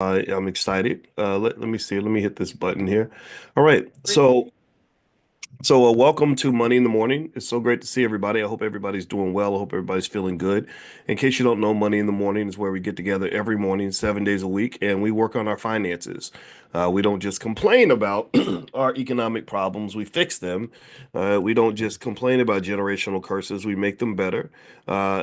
I'm excited. Let me see. Let me hit this button here. All right. So, welcome to Money in the Morning. It's so great to see everybody. I hope everybody's doing well. I hope everybody's feeling good. In case you don't know, Money in the Morning is where we get together every morning, 7 days a week, and we work on our finances. We don't just complain about our economic problems, we fix them. We don't just complain about generational curses, we make them better.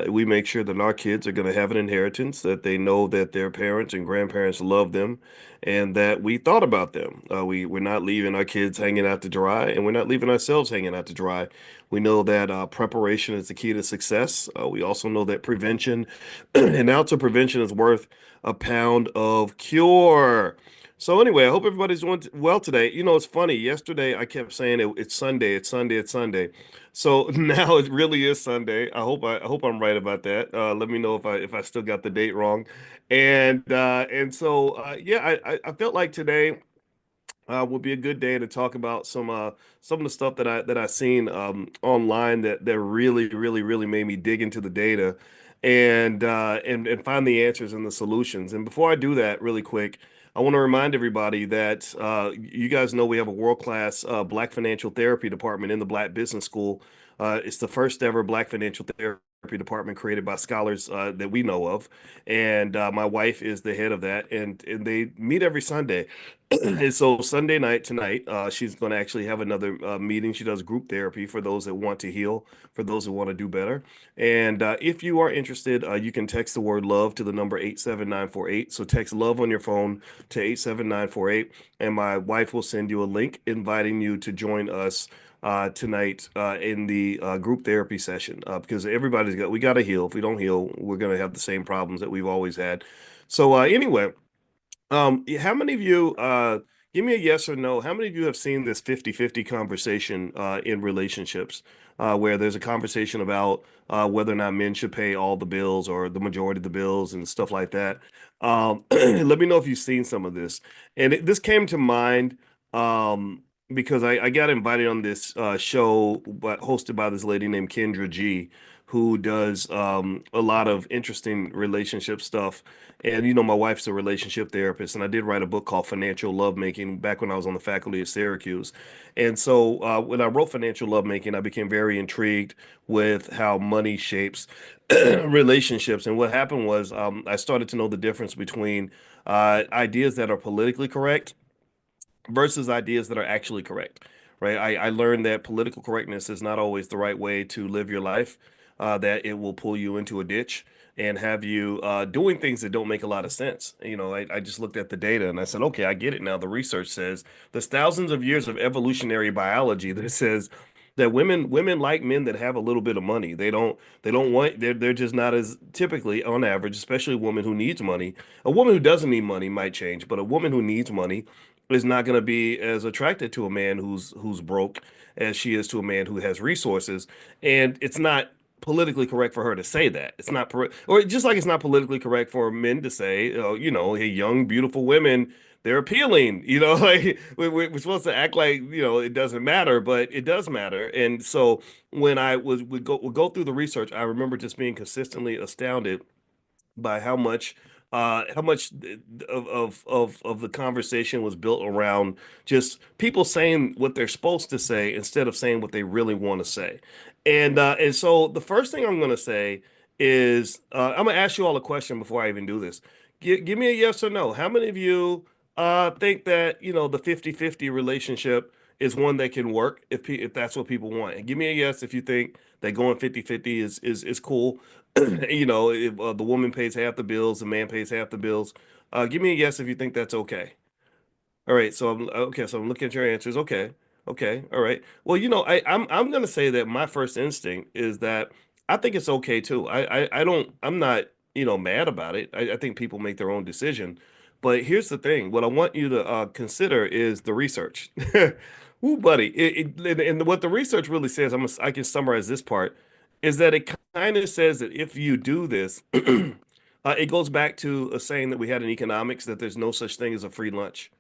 We make sure that our kids are going to have an inheritance, that they know that their parents and grandparents love them, and that we thought about them. We're not leaving our kids hanging out to dry, and we're not leaving ourselves hanging out to dry. We know that preparation is the key to success. We also know that prevention, an ounce of prevention is worth a pound of cure. So anyway, I hope everybody's doing well today. You know, it's funny. Yesterday I kept saying it's Sunday, it's Sunday, it's Sunday. So now it really is Sunday. I hope I'm right about that. Let me know if I still got the date wrong. And so yeah, I felt like today would be a good day to talk about some of the stuff that I seen online that really made me dig into the data and find the answers and the solutions. And before I do that, really quick, I want to remind everybody that you guys know we have a world-class Black financial therapy department in the Black Business School. It's the first ever Black financial therapy department created by scholars that we know of, and my wife is the head of that, and they meet every Sunday. And so Sunday night tonight, she's going to actually have another meeting. She does group therapy for those that want to heal, for those that want to do better. And if you are interested, you can text the word love to the number 87948. So text love on your phone to 87948, and my wife will send you a link inviting you to join us tonight in the group therapy session because we got to heal. If we don't heal, we're going to have the same problems that we've always had. So anyway. How many of you, give me a yes or no, how many of you have seen this 50-50 conversation in relationships where there's a conversation about whether or not men should pay all the bills or the majority of the bills and stuff like that? Let me know if you've seen some of this. And this came to mind because I got invited on this show hosted by this lady named Kendra G, who does a lot of interesting relationship stuff. And you know, my wife's a relationship therapist, and I did write a book called Financial Lovemaking back when I was on the faculty at Syracuse. And so when I wrote Financial Lovemaking, I became very intrigued with how money shapes relationships. And what happened was I started to know the difference between ideas that are politically correct versus ideas that are actually correct, right? I learned that political correctness is not always the right way to live your life, that it will pull you into a ditch and have you doing things that don't make a lot of sense. You know, I just looked at the data and I said, okay, I get it now. The research says there's thousands of years of evolutionary biology that says that women like men that have a little bit of money. They don't want they're just not as typically on average, especially a woman who needs money. A woman who doesn't need money might change, but a woman who needs money is not going to be as attracted to a man who's broke as she is to a man who has resources. And it's not politically correct for her to say that. It's not, or just like it's not politically correct for men to say, you know, hey, young, beautiful women, they're appealing. You know, like we're supposed to act like you know it doesn't matter, but it does matter. And so when I would go through the research, I remember just being consistently astounded by how much of the conversation was built around just people saying what they're supposed to say instead of saying what they really want to say. And so the first thing I'm going to say is I'm going to ask you all a question before I even do this. Give me a yes or no. How many of you think that, you know, the 50-50 relationship is one that can work if that's what people want? And give me a yes if you think that going 50-50 is cool. You know, if the woman pays half the bills, the man pays half the bills. Give me a yes if you think that's okay. All right, so I'm looking at your answers. Okay, okay, all right. Well, you know, I'm gonna say that my first instinct is that I think it's okay too. I'm not mad about it. I think people make their own decision. But here's the thing: what I want you to consider is the research. Ooh, buddy, and what the research really says, I can summarize this part, is that it kind of says that if you do this, it goes back to a saying that we had in economics that there's no such thing as a free lunch.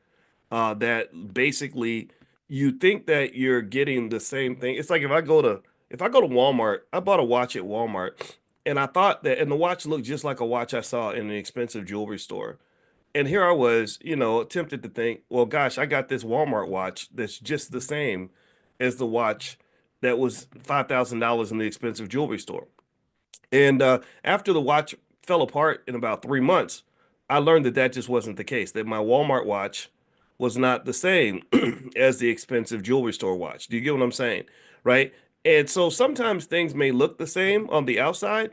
That basically you think that you're getting the same thing. It's like if I go to Walmart, I bought a watch at Walmart, and I thought that, and the watch looked just like a watch I saw in an expensive jewelry store. And here I was, tempted to think, well, gosh, I got this Walmart watch that's just the same as the watch that was $5,000 in the expensive jewelry store. And after the watch fell apart in about 3 months, I learned that that just wasn't the case, that my Walmart watch was not the same as the expensive jewelry store watch. Do you get what I'm saying? Right? And so sometimes things may look the same on the outside,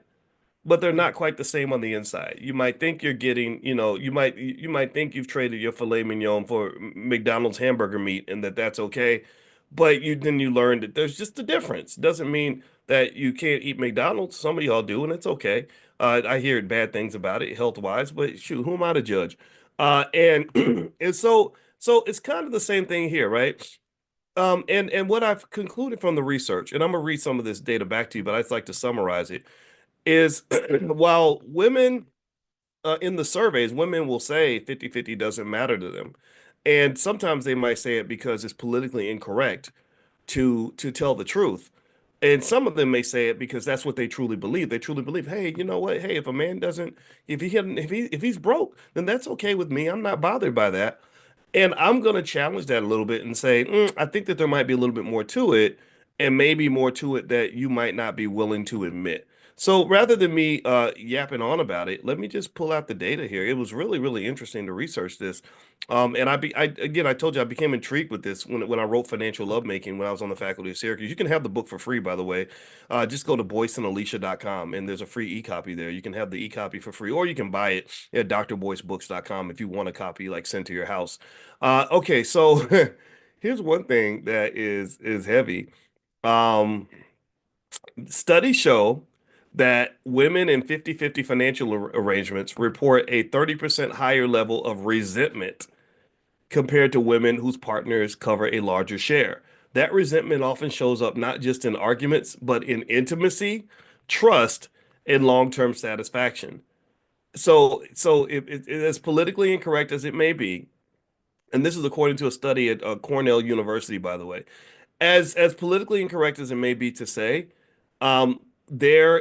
but they're not quite the same on the inside. You might think you're getting, you might think you've traded your filet mignon for McDonald's hamburger meat and that that's okay, but you learn that there's just a difference. Doesn't mean that you can't eat McDonald's. Some of y'all do, and it's okay. I hear bad things about it health wise, but shoot, who am I to judge? And and so it's kind of the same thing here, right? And what I've concluded from the research, and I'm gonna read some of this data back to you, but I'd like to summarize it is while women in the surveys, women will say 50-50 doesn't matter to them. And sometimes they might say it because it's politically incorrect to tell the truth. And some of them may say it because that's what they truly believe. They truly believe, hey, you know what? Hey, if a man doesn't, if he's broke, then that's okay with me. I'm not bothered by that. And I'm going to challenge that a little bit and say, I think that there might be a little bit more to it, and maybe more to it that you might not be willing to admit. So rather than me yapping on about it, let me just pull out the data here. It was really, really interesting to research this. And I told you I became intrigued with this when I wrote Financial Lovemaking when I was on the faculty of Syracuse. You can have the book for free, by the way. Just go to boyceandalicia.com and there's a free e-copy there. You can have the e-copy for free, or you can buy it at drboycebooks.com if you want a copy like sent to your house. Okay, so here's one thing that is heavy. Um, Studies show that women in 50-50 financial arrangements report a 30% higher level of resentment compared to women whose partners cover a larger share. That resentment often shows up not just in arguments, but in intimacy, trust, and long-term satisfaction. So as politically incorrect as it may be, and this is according to a study at Cornell University, by the way, as politically incorrect as it may be to say, um, there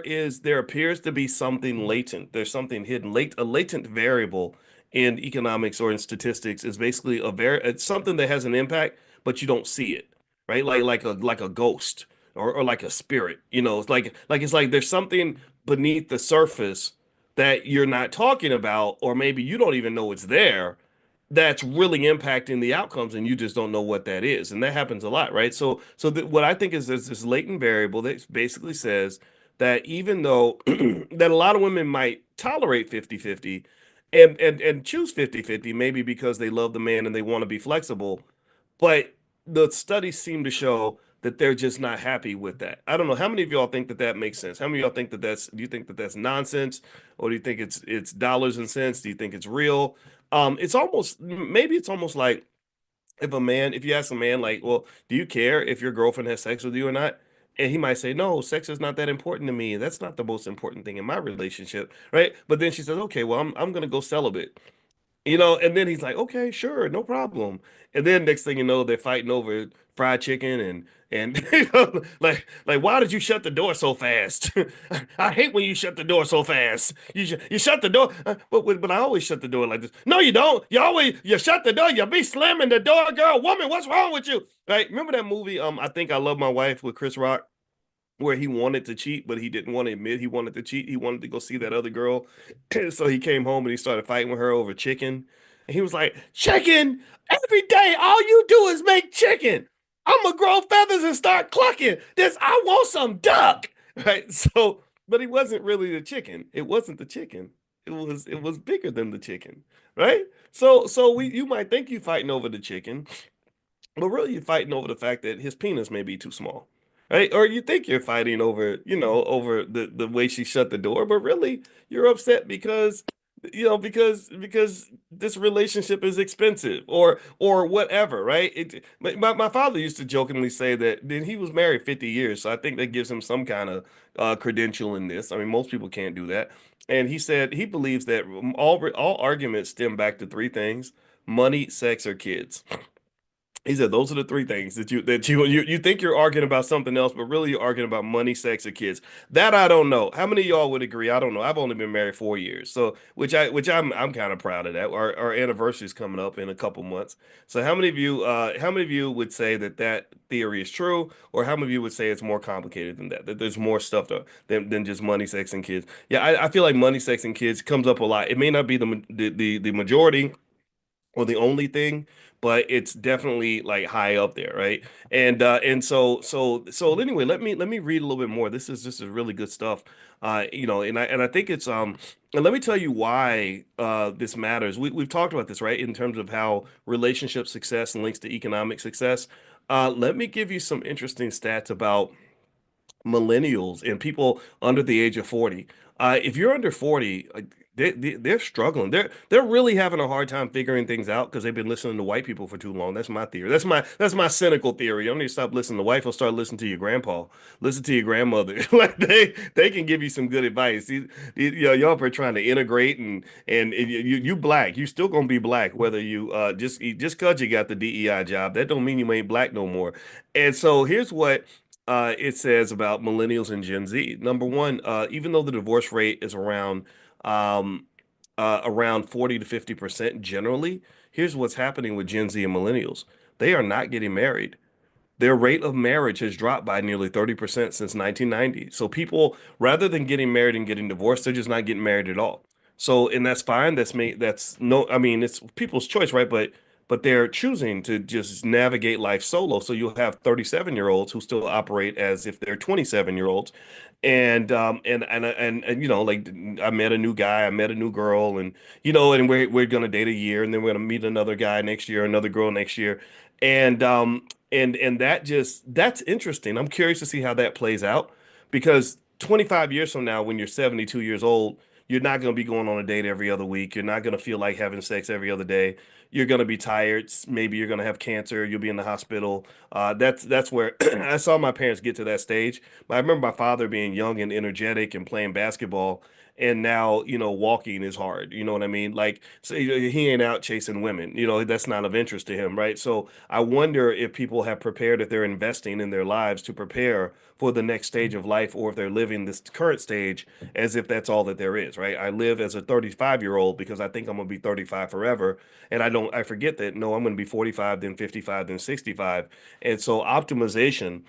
appears to be something latent. There's something hidden. A latent variable in economics or in statistics is basically it's something that has an impact, but you don't see it, right? Like a ghost or like a spirit. It's like there's something beneath the surface that you're not talking about, or maybe you don't even know it's there that's really impacting the outcomes and you just don't know what that is, and that happens a lot, right? What I think is there's this latent variable that basically says that even though that a lot of women might tolerate 50-50 and choose 50-50 maybe because they love the man and they want to be flexible, but the studies seem to show that they're just not happy with that. I don't know how many of y'all think that that makes sense. How many of y'all think that do you think that that's nonsense, or do you think it's dollars and cents? Do you think it's real? Maybe it's almost like if you ask a man, like, well, do you care if your girlfriend has sex with you or not? And he might say, no, sex is not that important to me. That's not the most important thing in my relationship, right? But then she says, okay, well, I'm gonna go celibate. And then he's like, okay, sure, no problem. And then next thing you know, they're fighting over fried chicken and like why did you shut the door so fast? I hate when you shut the door so fast. You shut the door, but I always shut the door like this. No, you don't. You shut the door. You be slamming the door, girl, woman. What's wrong with you? Right? Remember that movie? I think I Love My Wife with Chris Rock, where he wanted to cheat, but he didn't want to admit he wanted to cheat. He wanted to go see that other girl. So he came home and he started fighting with her over chicken. And he was like, chicken? Every day, all you do is make chicken. I'm gonna grow feathers and start clucking. I want some duck. Right. So, but he wasn't really the chicken. It wasn't the chicken. It was bigger than the chicken. Right. You might think you fighting over the chicken, but really, you're fighting over the fact that his penis may be too small, right? Or you think you're fighting over the way she shut the door, but really, you're upset because this relationship is expensive or whatever, right? My father used to jokingly say that then he was married 50 years, so I think that gives him some kind of credential in this. I mean, most people can't do that. And he said he believes that all arguments stem back to three things: money, sex, or kids. He said those are the three things that you think you're arguing about something else, but really you're arguing about money, sex, or kids. That I don't know. How many of y'all would agree? I don't know. I've only been married 4 years, so which I'm kind of proud of that. Our anniversary is coming up in a couple months. So how many of you would say that that theory is true, or how many of you would say it's more complicated than that? That there's more stuff than just money, sex, and kids. Yeah, I feel like money, sex, and kids comes up a lot. It may not be the majority or the only thing, but it's definitely like high up there, right? And anyway, let me read a little bit more. This is really good stuff. And I think it's and let me tell you why this matters. We've talked about this, right? In terms of how relationship success links to economic success. Let me give you some interesting stats about millennials and people under the age of 40. If you're under 40, they're struggling. They're really having a hard time figuring things out because they've been listening to white people for too long. That's my theory. That's my cynical theory. You don't need to stop listening to white folks. Start listening to your grandpa. Listen to your grandmother. Like they can give you some good advice. Y'all are trying to integrate and you black. You still gonna be black whether you just cause you got the DEI job. That don't mean you ain't black no more. And so here's what it says about millennials and Gen Z. Number one, even though the divorce rate is um, around 40 to 50% generally, here's what's happening with Gen Z and millennials. They are not getting married. Their rate of marriage has dropped by nearly 30% since 1990. So people, rather than getting married and getting divorced, they're just not getting married at all. So, and that's fine. That's no, I mean, it's people's choice, right? But they're choosing to just navigate life solo. So you'll have 37-year-olds who still operate as if they're 27-year-olds. And like I met a new guy, I met a new girl, and we're gonna date a year, and then we're gonna meet another guy next year, another girl next year. And that's interesting. I'm curious to see how that plays out because 25 years from now, when you're 72 years old, you're not going to be going on a date every other week. You're not going to feel like having sex every other day. You're going to be tired. Maybe you're going to have cancer. You'll be in the hospital. That's where I saw my parents get to that stage. But I remember my father being young and energetic and playing basketball. And now, walking is hard. You know what I mean? Like, so he ain't out chasing women. That's not of interest to him, right? So I wonder if people have prepared, if they're investing in their lives to prepare for the next stage of life, or if they're living this current stage as if that's all that there is, right? I live as a 35-year-old because I think I'm gonna be 35 forever. And I forget that no, I'm gonna be 45, then 55, then 65. And so optimization,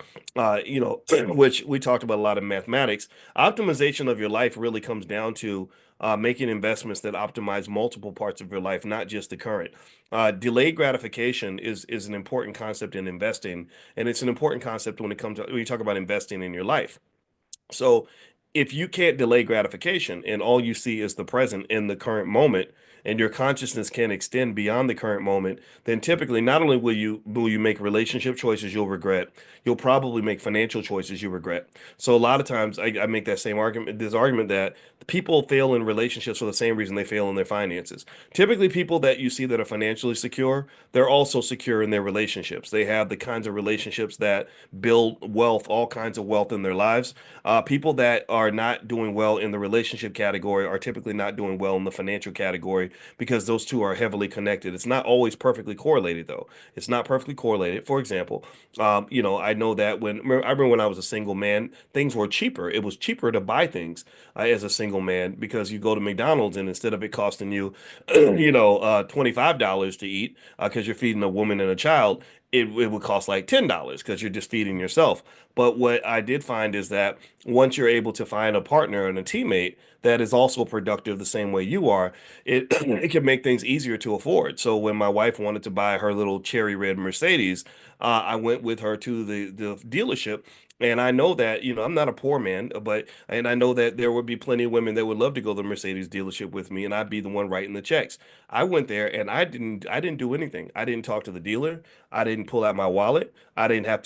which we talked about a lot of mathematics, optimization of your life really comes down to making investments that optimize multiple parts of your life, not just the current. Delayed gratification is an important concept in investing, and it's an important concept when you talk about investing in your life. So if you can't delay gratification and all you see is the present in the current moment, and your consciousness can extend beyond the current moment, then typically not only will you make relationship choices you'll regret, you'll probably make financial choices you regret. So a lot of times I make that same argument, this argument that people fail in relationships for the same reason they fail in their finances. Typically people that you see that are financially secure, they're also secure in their relationships. They have the kinds of relationships that build wealth, all kinds of wealth in their lives. People that are not doing well in the relationship category are typically not doing well in the financial category because those two are heavily connected. It's not always perfectly correlated, though. It's not perfectly correlated. For example, I know that I remember when I was a single man, things were cheaper. It was cheaper to buy things as a single man because you go to McDonald's and instead of it costing you, $25 to eat because you're feeding a woman and a child, it would cost like $10 because you're just feeding yourself. But what I did find is that once you're able to find a partner and a teammate that is also productive the same way you are, it it can make things easier to afford. So when my wife wanted to buy her little cherry red Mercedes, I went with her to the dealership. And I know that, I'm not a poor man, and I know that there would be plenty of women that would love to go to the Mercedes dealership with me, and I'd be the one writing the checks. I went there and I didn't do anything. I didn't talk to the dealer. I didn't pull out my wallet. I didn't have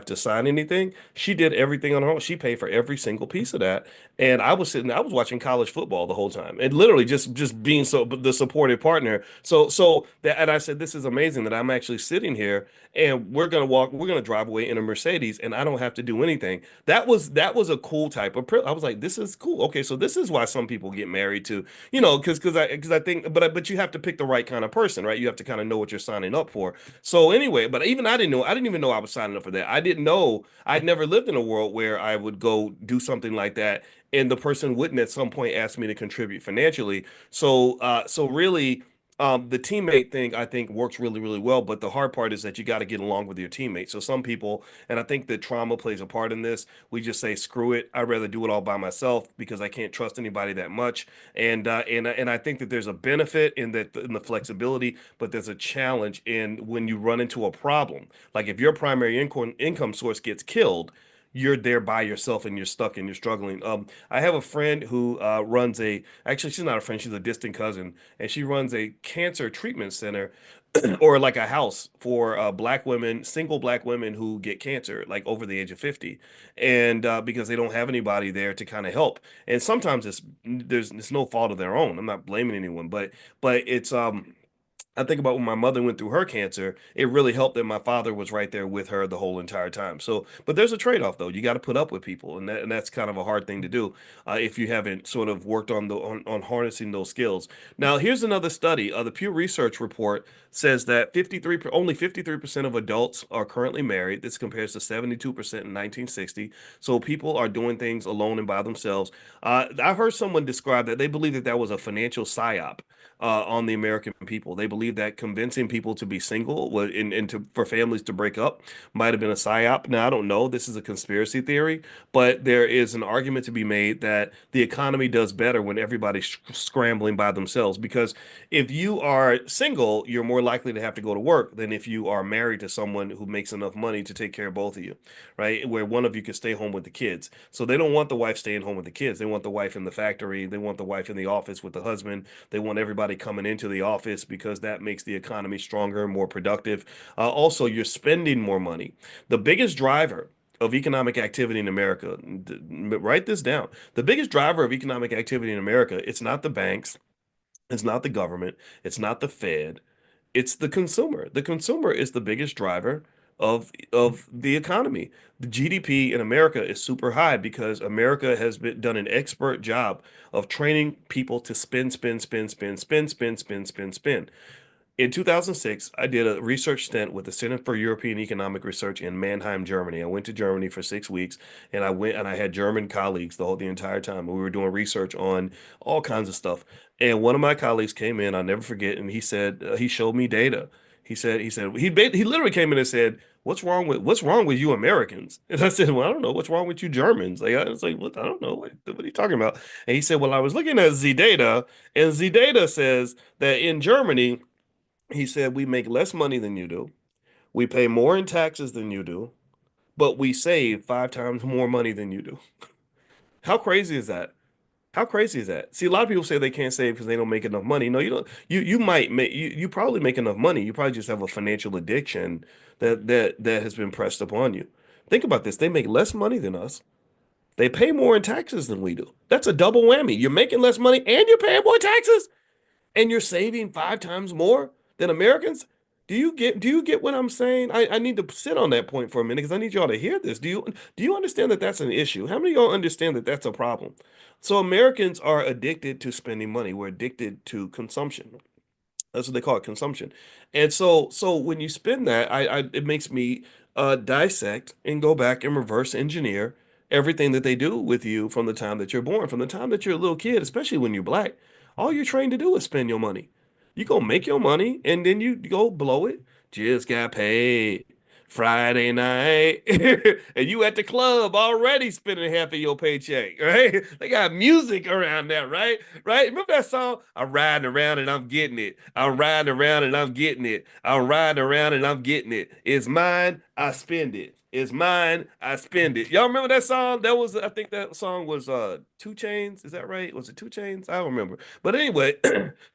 to sign anything. She did everything on her own. She paid for every single piece of that. And I was watching college football the whole time. And literally just being the supportive partner. And I said, this is amazing that I'm actually sitting here and we're gonna drive away in a Mercedes and I don't have to to do anything. That was a cool type of I was like, this is cool. Okay, so this is why some people get married to, because I think, but you have to pick the right kind of person, right? You have to kind of know what you're signing up for. So anyway, but even I didn't even know I was signing up for that. I didn't know, I'd never lived in a world where I would go do something like that, and the person wouldn't at some point ask me to contribute financially. So really, the teammate thing I think works really, really well. But the hard part is that you got to get along with your teammates. So some people, and I think that trauma plays a part in this. We just say, screw it. I'd rather do it all by myself because I can't trust anybody that much. And I think that there's a benefit in that, in the flexibility, but there's a challenge in when you run into a problem. Like if your primary income source gets killed, you're there by yourself and you're stuck and you're struggling. I have a friend who runs a, actually, she's not a friend, she's a distant cousin, and she runs a cancer treatment center or like a house for black women, single black women who get cancer, like over the age of 50. And because they don't have anybody there to kind of help. And sometimes it's no fault of their own. I'm not blaming anyone, but it's I think about when my mother went through her cancer, it really helped that my father was right there with her the whole entire time. So, but there's a trade-off though. You got to put up with people, and that's kind of a hard thing to do if you haven't sort of worked on on harnessing those skills. Now, here's another study. The Pew Research report says that only 53% of adults are currently married. This compares to 72% in 1960. So people are doing things alone and by themselves. I heard someone describe that they believe that that was a financial psyop on the American people. They believe that convincing people to be single for families to break up might have been a psyop. Now, I don't know. This is a conspiracy theory, but there is an argument to be made that the economy does better when everybody's scrambling by themselves. Because if you are single, you're more likely to have to go to work than if you are married to someone who makes enough money to take care of both of you, right? Where one of you can stay home with the kids. So they don't want the wife staying home with the kids. They want the wife in the factory. They want the wife in the office with the husband. They want everybody coming into the office because that makes the economy stronger and more productive. Also, you're spending more money. The biggest driver of economic activity in America, write this down. The biggest driver of economic activity in America, it's not the banks, it's not the government, it's not the Fed, it's the consumer. The consumer is the biggest driver of the economy. The GDP in America is super high because America has done an expert job of training people to spend, spend, spend, spend, spend, spend, spend, spend, spend. In 2006, I did a research stint with the Center for European Economic Research in Mannheim, Germany. I went to Germany for 6 weeks, and I had German colleagues the entire time. We were doing research on all kinds of stuff. And one of my colleagues came in, I'll never forget, and he said he showed me data. He literally came in and said, what's wrong with you Americans?" And I said, "Well, I don't know. What's wrong with you Germans?" Like I was like, "What? I don't know. What are you talking about?" And he said, "Well, I was looking at Z data, and Z data says that in Germany." He said, "We make less money than you do. We pay more in taxes than you do, but we save 5 times more money than you do." How crazy is that? How crazy is that? See, a lot of people say they can't save because they don't make enough money. No, you don't. You might make you probably make enough money. You probably just have a financial addiction that has been pressed upon you. Think about this. They make less money than us. They pay more in taxes than we do. That's a double whammy. You're making less money and you're paying more taxes and you're saving 5 times more than Americans. Do you get what I'm saying? I need to sit on that point for a minute because I need y'all to hear this. Do you understand that that's an issue? How many of y'all understand that that's a problem? So Americans are addicted to spending money. We're addicted to consumption. That's what they call it, consumption. And so when you spend that, it makes me dissect and go back and reverse engineer everything that they do with you from the time that you're born, from the time that you're a little kid, especially when you're black. All you're trained to do is spend your money. You go make your money and then you go blow it. Just got paid Friday night. And you at the club already spending half of your paycheck, right? They got music around there, right? Right? Remember that song? I'm riding around and I'm getting it. I'm riding around and I'm getting it. I'm riding around and I'm getting it. It's mine, I spend it. It's mine, I spend it. Y'all remember that song? That was, I think that song was 2 Chainz. Is that right? Was it 2 Chainz? I don't remember. But anyway,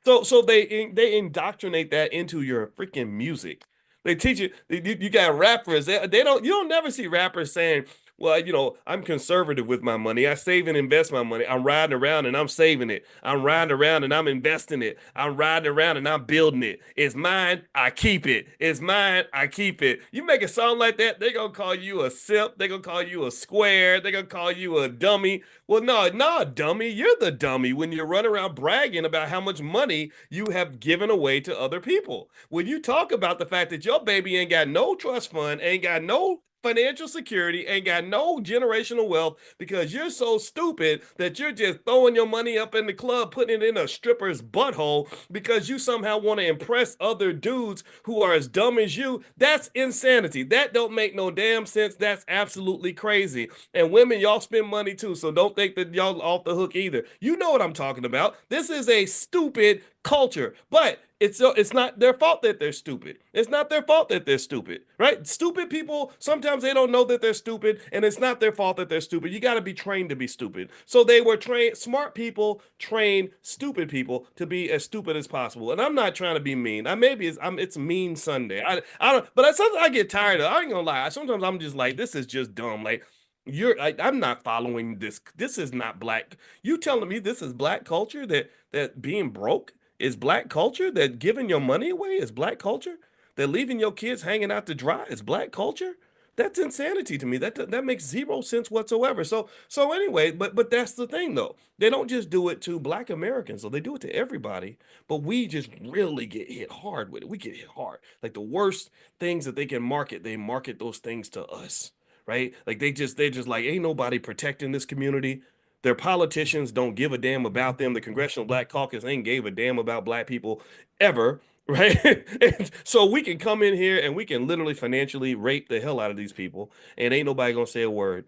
so they indoctrinate that into your freaking music. They teach you. You got rappers. They don't. You don't never see rappers saying, Well, I'm conservative with my money. I save and invest my money. I'm riding around and I'm saving it. I'm riding around and I'm investing it. I'm riding around and I'm building it. It's mine. I keep it. It's mine. I keep it. You make it sound like that, they're gonna call you a simp. They're gonna call you a square. They're gonna call you a dummy. Well, no, no, dummy. You're the dummy when you run around bragging about how much money you have given away to other people. When you talk about the fact that your baby ain't got no trust fund, ain't got no financial security, ain't got no generational wealth because you're so stupid that you're just throwing your money up in the club, putting it in a stripper's butthole because you somehow want to impress other dudes who are as dumb as you. That's insanity. That don't make no damn sense. That's absolutely crazy. And women, y'all spend money too, so don't think that y'all off the hook either. You know what I'm talking about. This is a stupid culture, but it's not their fault that they're stupid. It's not their fault that they're stupid, right? Stupid people, sometimes they don't know that they're stupid, and it's not their fault that they're stupid. You got to be trained to be stupid. So they were trained, smart people train stupid people to be as stupid as possible. And I'm not trying to be mean. I maybe it's mean Sunday. I don't, but sometimes I get tired of. I ain't gonna lie. Sometimes I'm just like, this is just dumb. Like I'm not following this. This is not black. You telling me this is black culture, that being broke is black culture, that giving your money away is black culture, that leaving your kids hanging out to dry is black culture? That's insanity to me. That makes zero sense whatsoever. So anyway, but that's the thing though. They don't just do it to black Americans, so they do it to everybody. But we just really get hit hard with it. We get hit hard. Like the worst things that they can market, they market those things to us, right? Like they just like ain't nobody protecting this community. Their politicians don't give a damn about them. The Congressional Black Caucus ain't gave a damn about black people ever, right? And so we can come in here and we can literally financially rape the hell out of these people, and ain't nobody gonna say a word.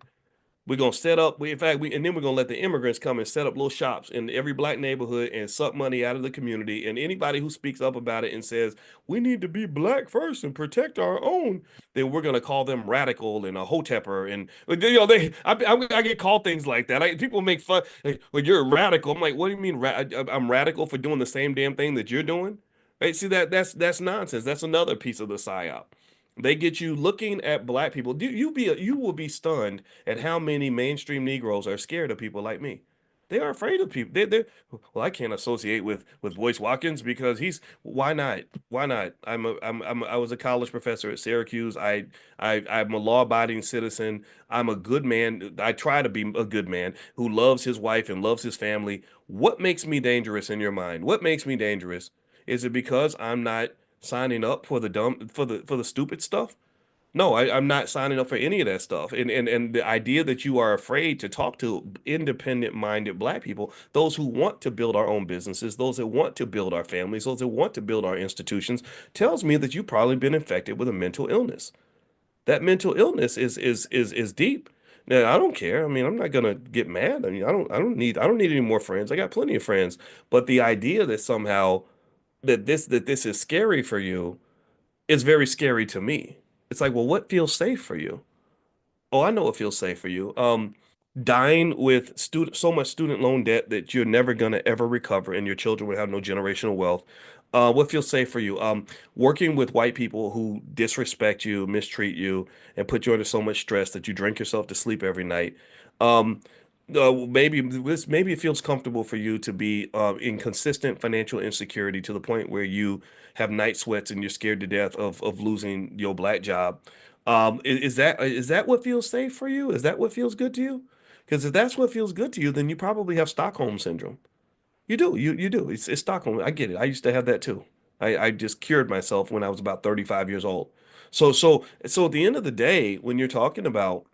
We're gonna set up. In fact, and then we're gonna let the immigrants come and set up little shops in every black neighborhood and suck money out of the community. And anybody who speaks up about it and says we need to be black first and protect our own, then we're gonna call them radical and a hotepper. And I get called things like that. People make fun. Like, well, you're radical. I'm like, what do you mean? I'm radical for doing the same damn thing that you're doing? Right? See that's nonsense. That's another piece of the psyop. They get you looking at black people. You will be stunned at how many mainstream Negroes are scared of people like me. They are afraid of people. Well, I can't associate with Boyce Watkins because he's why not? Why not? I was a college professor at Syracuse. I'm a law-abiding citizen. I'm a good man. I try to be a good man who loves his wife and loves his family. What makes me dangerous in your mind? What makes me dangerous? Is it because I'm not signing up for the dumb for the stupid stuff? No, I'm not signing up for any of that stuff. And the idea that you are afraid to talk to independent-minded black people, those who want to build our own businesses, those that want to build our families, those that want to build our institutions, tells me that you've probably been infected with a mental illness. That mental illness is deep. Now, I don't care. I mean, I'm not gonna get mad. I mean, I don't need any more friends. I got plenty of friends. But the idea that somehow that this is scary for you is very scary to me. It's like, well, what feels safe for you? Oh, I know what feels safe for you. Dying with so much student loan debt that you're never gonna ever recover, and your children will have no generational wealth. What feels safe for you? Working with white people who disrespect you, mistreat you, and put you under so much stress that you drink yourself to sleep every night. Um, maybe it feels comfortable for you to be in consistent financial insecurity to the point where you have night sweats and you're scared to death of losing your black job. Is that what feels safe for you? Is that what feels good to you? Because if that's what feels good to you, then you probably have Stockholm syndrome. You do. You do. It's Stockholm. I get it. I used to have that too. I just cured myself when I was about 35 years old. So at the end of the day, when you're talking about,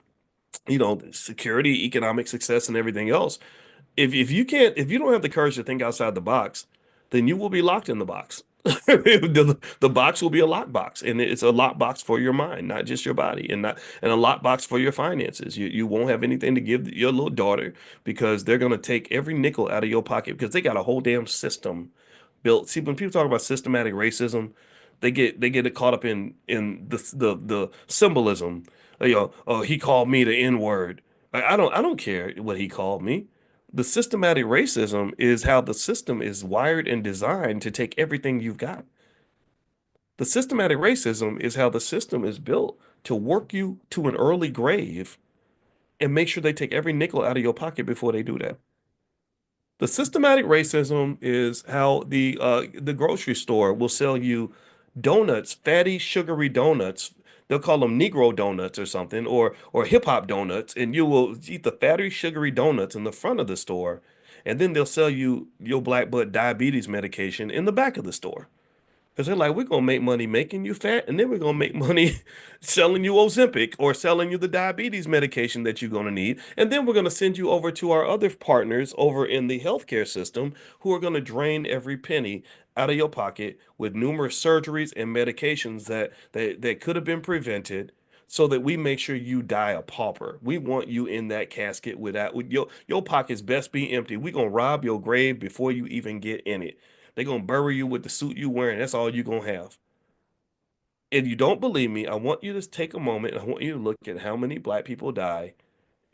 security, economic success, and everything else, if you don't have the courage to think outside the box, then you will be locked in the box. The box will be a lock box, and it's a lock box for your mind, not just your body, and a lock box for your finances. You won't have anything to give your little daughter because they're gonna take every nickel out of your pocket because they got a whole damn system built. See, when people talk about systematic racism, they get it caught up in the symbolism. Oh, he called me the N-word. I don't care what he called me. The systematic racism is how the system is wired and designed to take everything you've got. The systematic racism is how the system is built to work you to an early grave and make sure they take every nickel out of your pocket before they do that. The systematic racism is how the grocery store will sell you donuts, fatty, sugary donuts. They'll call them Negro donuts or something, or hip hop donuts, and you will eat the fatty, sugary donuts in the front of the store, and then they'll sell you your black butt diabetes medication in the back of the store. Because they're like, we're gonna make money making you fat, and then we're gonna make money selling you Ozempic or selling you the diabetes medication that you're gonna need. And then we're gonna send you over to our other partners over in the healthcare system who are gonna drain every penny out of your pocket with numerous surgeries and medications that could have been prevented so that we make sure you die a pauper. We want you in that casket with your pockets best be empty. We're gonna rob your grave before you even get in it. They're gonna bury you with the suit you wearing. That's all you're gonna have. If you don't believe me, I want you to take a moment and I want you to look at how many black people die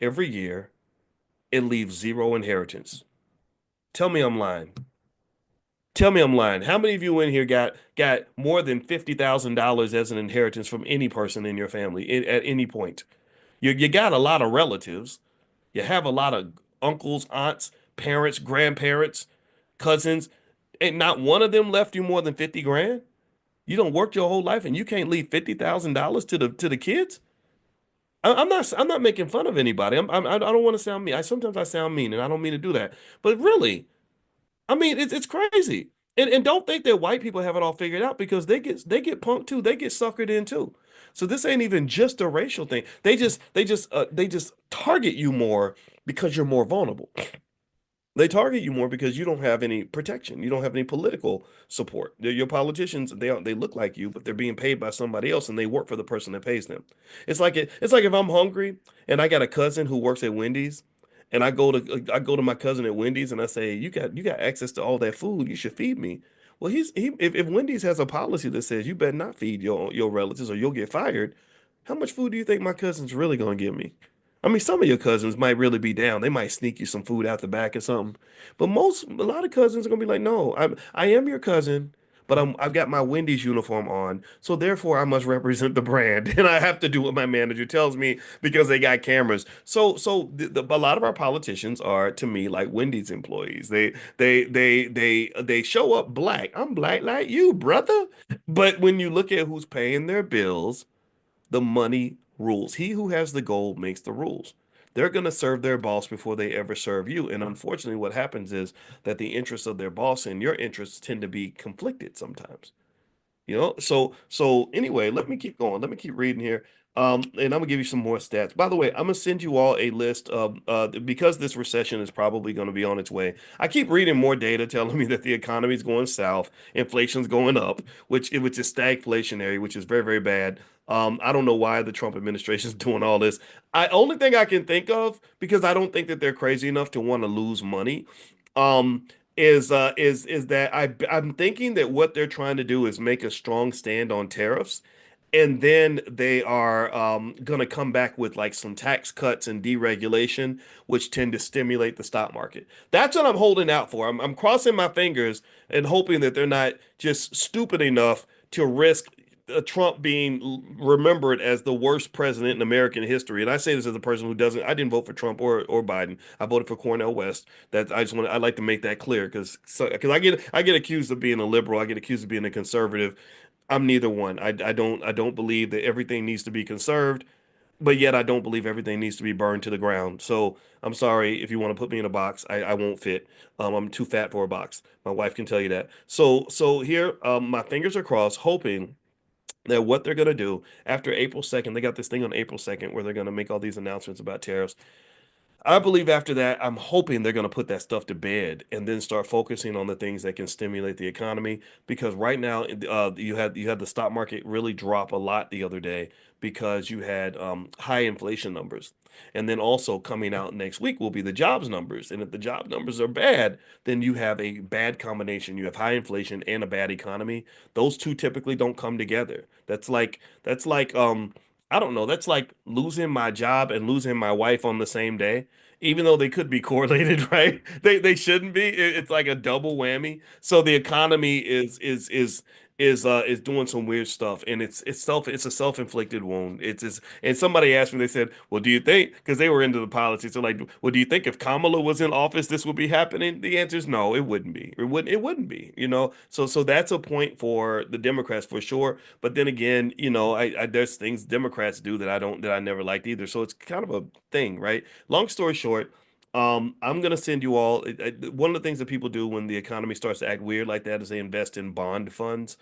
every year and leave zero inheritance. Tell me I'm lying. Tell me I'm lying. How many of you in here got more than $50,000 as an inheritance from any person in your family at any point? You got a lot of relatives. You have a lot of uncles, aunts, parents, grandparents, cousins. Ain't not one of them left you more than 50 grand? You don't work your whole life and you can't leave $50,000 to the kids? I'm not making fun of anybody. I don't want to sound mean. Sometimes I sound mean and I don't mean to do that. But really, I mean it's crazy. And don't think that white people have it all figured out because they get punked too. They get suckered in too. So this ain't even just a racial thing. They just target you more because you're more vulnerable. They target you more because you don't have any protection. You don't have any political support. Your politicians, they look like you, but they're being paid by somebody else and they work for the person that pays them. It's like if I'm hungry and I got a cousin who works at Wendy's and I go to my cousin at Wendy's and I say, "You got access to all that food. You should feed me." Well, if Wendy's has a policy that says you better not feed your relatives or you'll get fired, how much food do you think my cousin's really gonna give me? I mean, some of your cousins might really be down. They might sneak you some food out the back or something. But a lot of cousins are gonna be like, no, I am your cousin, but I've got my Wendy's uniform on, so therefore I must represent the brand, and I have to do what my manager tells me because they got cameras. A lot of our politicians are, to me, like Wendy's employees. They show up black. I'm black like you, brother. But when you look at who's paying their bills, the money rules. He who has the gold makes the rules. They're going to serve their boss before they ever serve you. And unfortunately, what happens is that the interests of their boss and your interests tend to be conflicted sometimes. So anyway, let me keep going. Let me keep reading here. And I'm gonna give you some more stats. By the way, I'm gonna send you all a list of because this recession is probably gonna be on its way. I keep reading more data telling me that the economy is going south, inflation's going up, which is stagflationary, which is very, very bad. I don't know why the Trump administration is doing all this. I only thing I can think of, because I don't think that they're crazy enough to want to lose money. Um, is that I'm thinking that what they're trying to do is make a strong stand on tariffs, and then they are going to come back with like some tax cuts and deregulation, which tend to stimulate the stock market. That's what I'm holding out for. I'm crossing my fingers and hoping that they're not just stupid enough to risk Trump being remembered as the worst president in American history. And I say this as a person who doesn't, I didn't vote for Trump or Biden. I voted for Cornel West. I like to make that clear because I get accused of being a liberal. I get accused of being a conservative. I'm neither one. I don't believe that everything needs to be conserved, but yet I don't believe everything needs to be burned to the ground. So I'm sorry if you want to put me in a box. I won't fit. I'm too fat for a box. My wife can tell you that. So here, my fingers are crossed, hoping that what they're gonna do after April 2nd, they got this thing on April 2nd where they're gonna make all these announcements about tariffs. I believe after that, I'm hoping they're going to put that stuff to bed and then start focusing on the things that can stimulate the economy. Because right now, you had the stock market really drop a lot the other day because you had high inflation numbers. And then also coming out next week will be the jobs numbers. And if the job numbers are bad, then you have a bad combination. You have high inflation and a bad economy. Those two typically don't come together. That's like I don't know. That's like losing my job and losing my wife on the same day, even though they could be correlated, right? They shouldn't be. It's like a double whammy. So the economy is doing some weird stuff, and it's a self-inflicted wound. And somebody asked me, they said, "Well, do you think?" Because they were into the politics, they're like, "Well, do you think if Kamala was in office, this would be happening?" The answer is no, it wouldn't be. It wouldn't be. So that's a point for the Democrats for sure. But then again, I there's things Democrats do that I never liked either. So it's kind of a thing, right? Long story short. I'm gonna send you all. One of the things that people do when the economy starts to act weird like that is they invest in bond funds.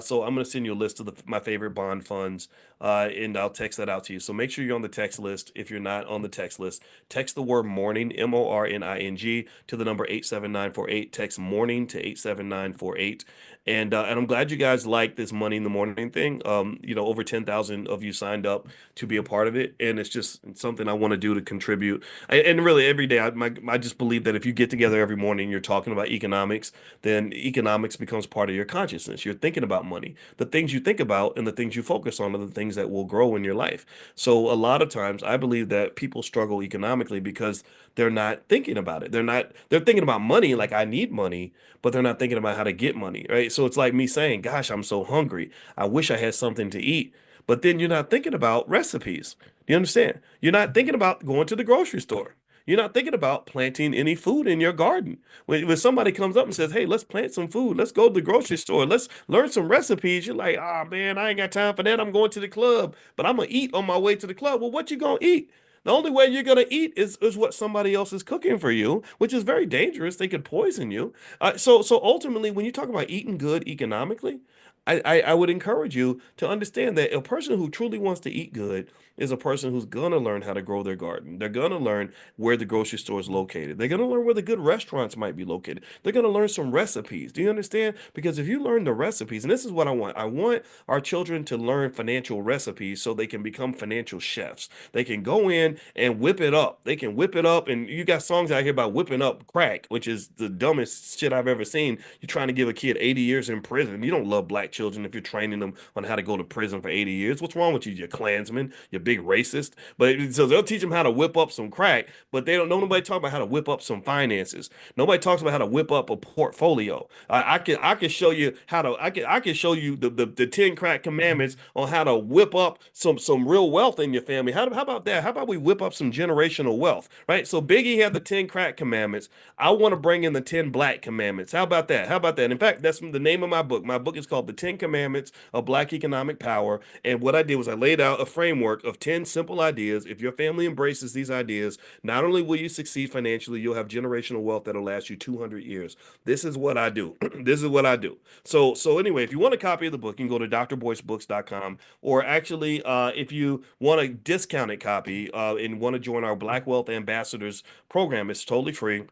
So I'm gonna send you a list of my favorite bond funds, and I'll text that out to you. So make sure you're on the text list. If you're not on the text list, text the word morning, MORNING, to the number 87948. Text morning to 87948. And I'm glad you guys like this money in the morning thing. Over 10,000 of you signed up to be a part of it, and it's just something I want to do to contribute. And really, every day, I just believe that if you get together every morning, you're talking about economics, then economics becomes part of your consciousness. You're thinking about money. The things you think about and the things you focus on are the things that will grow in your life. So a lot of times, I believe that people struggle economically because they're not thinking about it. They're thinking about money, like I need money, but they're not thinking about how to get money, right? So it's like me saying, "Gosh, I'm so hungry. I wish I had something to eat." But then you're not thinking about recipes. Do you understand? You're not thinking about going to the grocery store. You're not thinking about planting any food in your garden. When somebody comes up and says, "Hey, let's plant some food. Let's go to the grocery store. Let's learn some recipes." You're like, "Ah, man, I ain't got time for that. I'm going to the club, but I'm gonna eat on my way to the club." Well, what you gonna eat? The only way you're gonna eat is what somebody else is cooking for you, which is very dangerous. They could poison you. So ultimately, when you talk about eating good economically, I would encourage you to understand that a person who truly wants to eat good is a person who's gonna learn how to grow their garden. They're gonna learn where the grocery store is located. They're gonna learn where the good restaurants might be located. They're gonna learn some recipes. Do you understand? Because if you learn the recipes, and this is what I want our children to learn financial recipes so they can become financial chefs. They can go in and whip it up. They can whip it up, and you got songs out here about whipping up crack, which is the dumbest shit I've ever seen. You're trying to give a kid 80 years in prison. You don't love black children if you're training them on how to go to prison for 80 years. What's wrong with you, you Klansman, you big racist? But so they'll teach them how to whip up some crack, but they don't know nobody talk about how to whip up some finances. Nobody talks about how to whip up a portfolio. I can show you how to I can show you the 10 crack commandments on how to whip up some real wealth in your family. How about that? How about we whip up some generational wealth, right? So Biggie had the 10 crack commandments. I want to bring in the 10 black commandments. How about that? How about that? In fact, that's the name of my book. My book is called The 10 Commandments of Black Economic Power. And what I did was I laid out a framework of 10 simple ideas. If your family embraces these ideas, not only will you succeed financially, you'll have generational wealth that'll last you 200 years. This is what I do. This is what I do. So anyway, if you want a copy of the book, you can go to drboycebooks.com, or actually, if you want a discounted copy and want to join our Black Wealth Ambassadors program, it's totally free.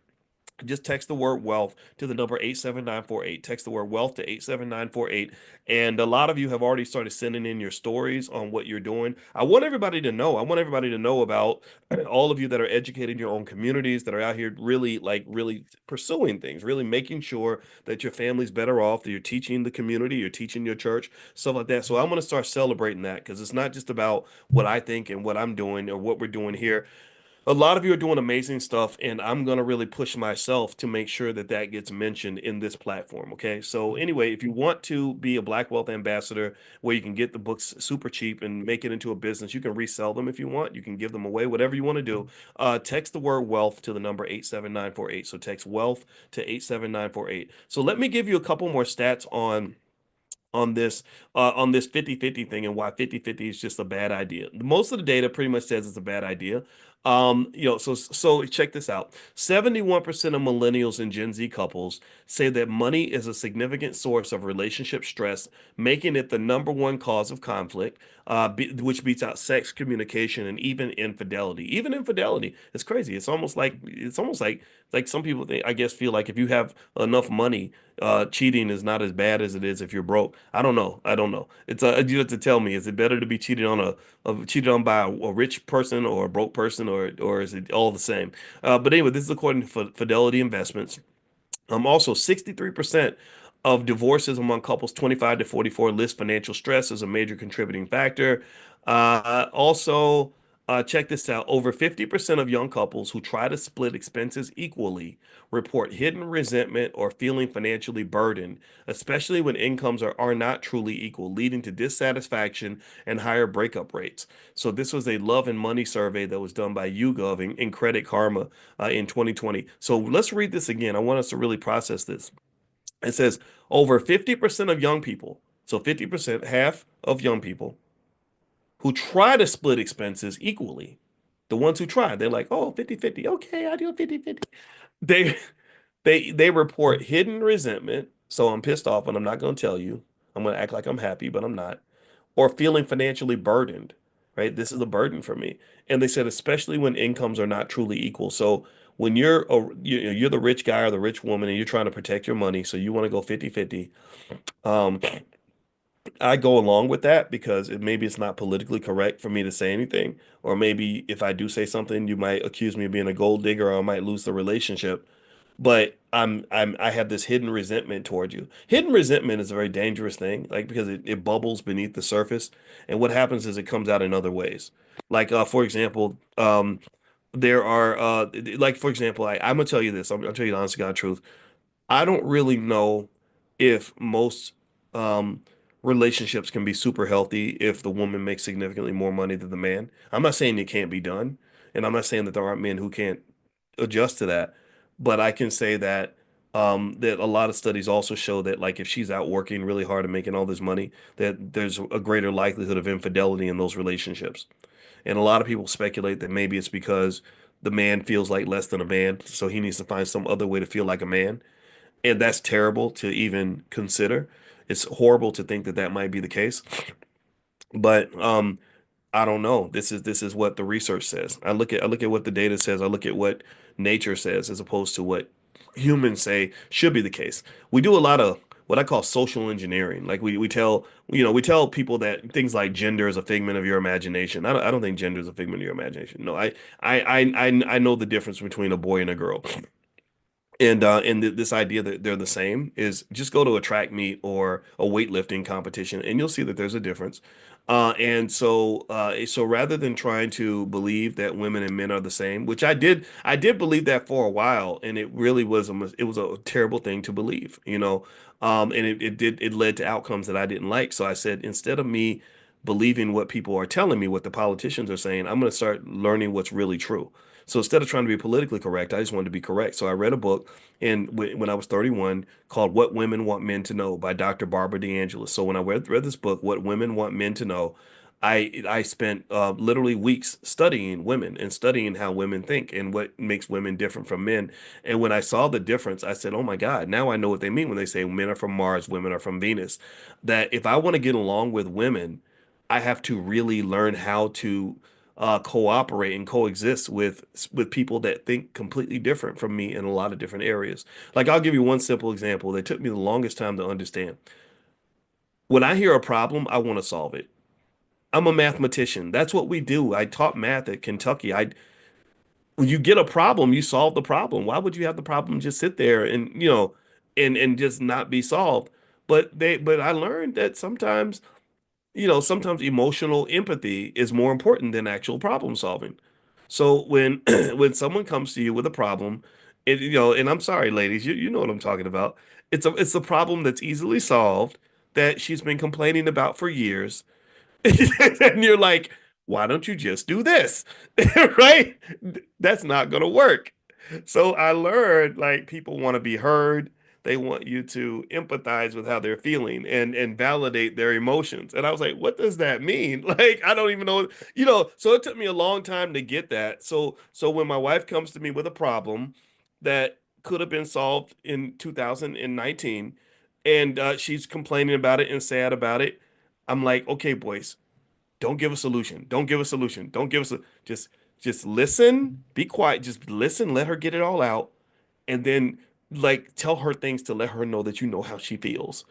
Just text the word wealth to the number 87948. Text the word wealth to 87948. And a lot of you have already started sending in your stories on what you're doing. I want everybody to know. I want everybody to know about all of you that are educating your own communities, that are out here really, like, really pursuing things, really making sure that your family's better off, that you're teaching the community, you're teaching your church, stuff like that. So I'm going to start celebrating that, because it's not just about what I think and what I'm doing or what we're doing here. A lot of you are doing amazing stuff, and I'm going to really push myself to make sure that that gets mentioned in this platform. Okay. So, anyway, if you want to be a Black Wealth Ambassador where you can get the books super cheap and make it into a business, you can resell them if you want, you can give them away, whatever you want to do. Text the word wealth to the number 87948. So, text wealth to 87948. So, let me give you a couple more stats on this 50-50 thing and why 50-50 is just a bad idea. Most of the data pretty much says it's a bad idea. So check this out. 71% of millennials and Gen Z couples say that money is a significant source of relationship stress, making it the number one cause of conflict, which beats out sex, communication, and even infidelity. Even infidelity, it's crazy. It's almost like some people think, I guess, feel like if you have enough money, cheating is not as bad as it is if you're broke. I don't know. I don't know. You have to tell me. Is it better to be cheated on by a rich person or a broke person, or is it all the same? But anyway, this is according to Fidelity Investments. Also, 63% of divorces among couples 25 to 44 list financial stress as a major contributing factor. Also, Check this out. Over 50% of young couples who try to split expenses equally report hidden resentment or feeling financially burdened, especially when incomes are not truly equal, leading to dissatisfaction and higher breakup rates. So, this was a love and money survey that was done by YouGov and Credit Karma in 2020. So, let's read this again. I want us to really process this. It says over 50% of young people, so 50%, half of young people who try to split expenses equally. The ones who try, they're like, oh, 50-50. Okay, I do 50-50. They they report hidden resentment. So I'm pissed off and I'm not going to tell you. I'm going to act like I'm happy, but I'm not. Or feeling financially burdened, right? This is a burden for me. And they said, especially when incomes are not truly equal. So when you're the rich guy or the rich woman and you're trying to protect your money, so you want to go 50-50. Um, I go along with that because maybe it's not politically correct for me to say anything, or maybe if I do say something, you might accuse me of being a gold digger, or I might lose the relationship. But I have this hidden resentment towards you. Hidden resentment is a very dangerous thing, like because it bubbles beneath the surface, and what happens is it comes out in other ways. Like for example, there are like for example, I'm gonna tell you this. I'll tell you the honest to God truth. I don't really know if most um, relationships can be super healthy if the woman makes significantly more money than the man. I'm not saying it can't be done, and I'm not saying that there aren't men who can't adjust to that, but I can say that that a lot of studies also show that like if she's out working really hard and making all this money, that there's a greater likelihood of infidelity in those relationships. And a lot of people speculate that maybe it's because the man feels like less than a man, so he needs to find some other way to feel like a man. And that's terrible to even consider. It's horrible to think that that might be the case. But I don't know. This is what the research says. I look at what the data says. I look at what nature says as opposed to what humans say should be the case. We do a lot of what I call social engineering. Like we tell people that things like gender is a figment of your imagination. I don't think gender is a figment of your imagination. No, I know the difference between a boy and a girl. And this idea that they're the same is just go to a track meet or a weightlifting competition and you'll see that there's a difference. And so rather than trying to believe that women and men are the same, which I did believe that for a while, and it really was a terrible thing to believe, and it led to outcomes that I didn't like. So I said, instead of me believing what people are telling me, what the politicians are saying, I'm going to start learning what's really true. So instead of trying to be politically correct, I just wanted to be correct. So I read a book when I was 31 called What Women Want Men to Know by Dr. Barbara DeAngelis. So when I read this book, What Women Want Men to Know, I spent literally weeks studying women and studying how women think and what makes women different from men. And when I saw the difference, I said, "Oh my God, now I know what they mean when they say men are from Mars, women are from Venus." That if I want to get along with women, I have to really learn how to cooperate and coexist with people that think completely different from me in a lot of different areas. Like I'll give you one simple example that took me the longest time to understand. When I hear a problem, I want to solve it. I'm a mathematician. That's what we do. I taught math at Kentucky. When you get a problem, you solve the problem. Why would you have the problem just sit there and just not be solved? But I learned that sometimes emotional empathy is more important than actual problem solving. So when when someone comes to you with a problem, and I'm sorry, ladies, you know what I'm talking about. It's a problem that's easily solved that she's been complaining about for years. And you're like, why don't you just do this? Right? That's not gonna work. So I learned like people want to be heard. They want you to empathize with how they're feeling and validate their emotions. And I was like, what does that mean? Like, I don't even know, so it took me a long time to get that. So when my wife comes to me with a problem that could have been solved in 2019 and she's complaining about it and sad about it, I'm like, okay, boys, don't give a solution. Don't give a solution. Don't give us a just listen, be quiet, just listen, let her get it all out, and then like tell her things to let her know that you know how she feels.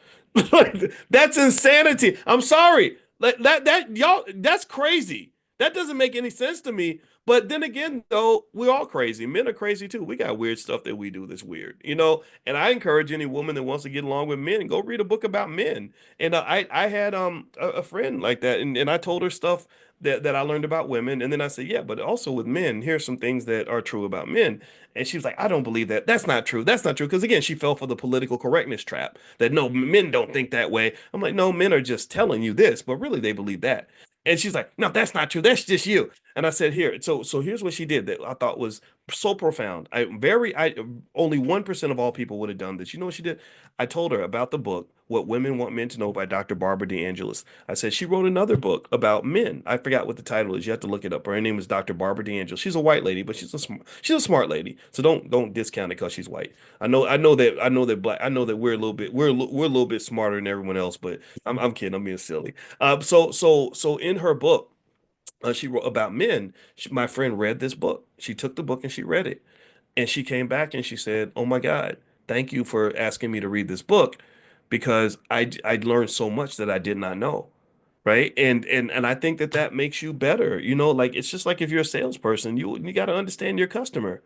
Like that's insanity. I'm sorry. Like that y'all that's crazy. That doesn't make any sense to me. But then again, though, we're all crazy. Men are crazy too. We got weird stuff that we do that's weird, you know. And I encourage any woman that wants to get along with men, go read a book about men. And I had a friend like that, and I told her stuff that I learned about women, and then I said, yeah, but also with men, here's some things that are true about men. And she was like, I don't believe that. That's not true. That's not true. Because again, she fell for the political correctness trap that no, men don't think that way. I'm like, no, men are just telling you this, but really they believe that. And she's like, no, that's not true. That's just you. And I said, here. So here's what she did that I thought was so profound. I only 1% of all people would have done this. You know what she did? I told her about the book, What Women Want Men to Know by Dr. Barbara DeAngelis. I said, she wrote another book about men. I forgot what the title is. You have to look it up. Her name is Dr. Barbara DeAngelis. She's a white lady, but she's a smart lady. So don't discount it because she's white. I know that we're a little bit smarter than everyone else, but I'm kidding. I'm being silly. So in her book, she wrote about men. My friend read this book. She took the book and she read it. And she came back and she said, "Oh my God, thank you for asking me to read this book because I learned so much that I did not know." Right? And I think that that makes you better. You know, like it's just like if you're a salesperson, you got to understand your customer.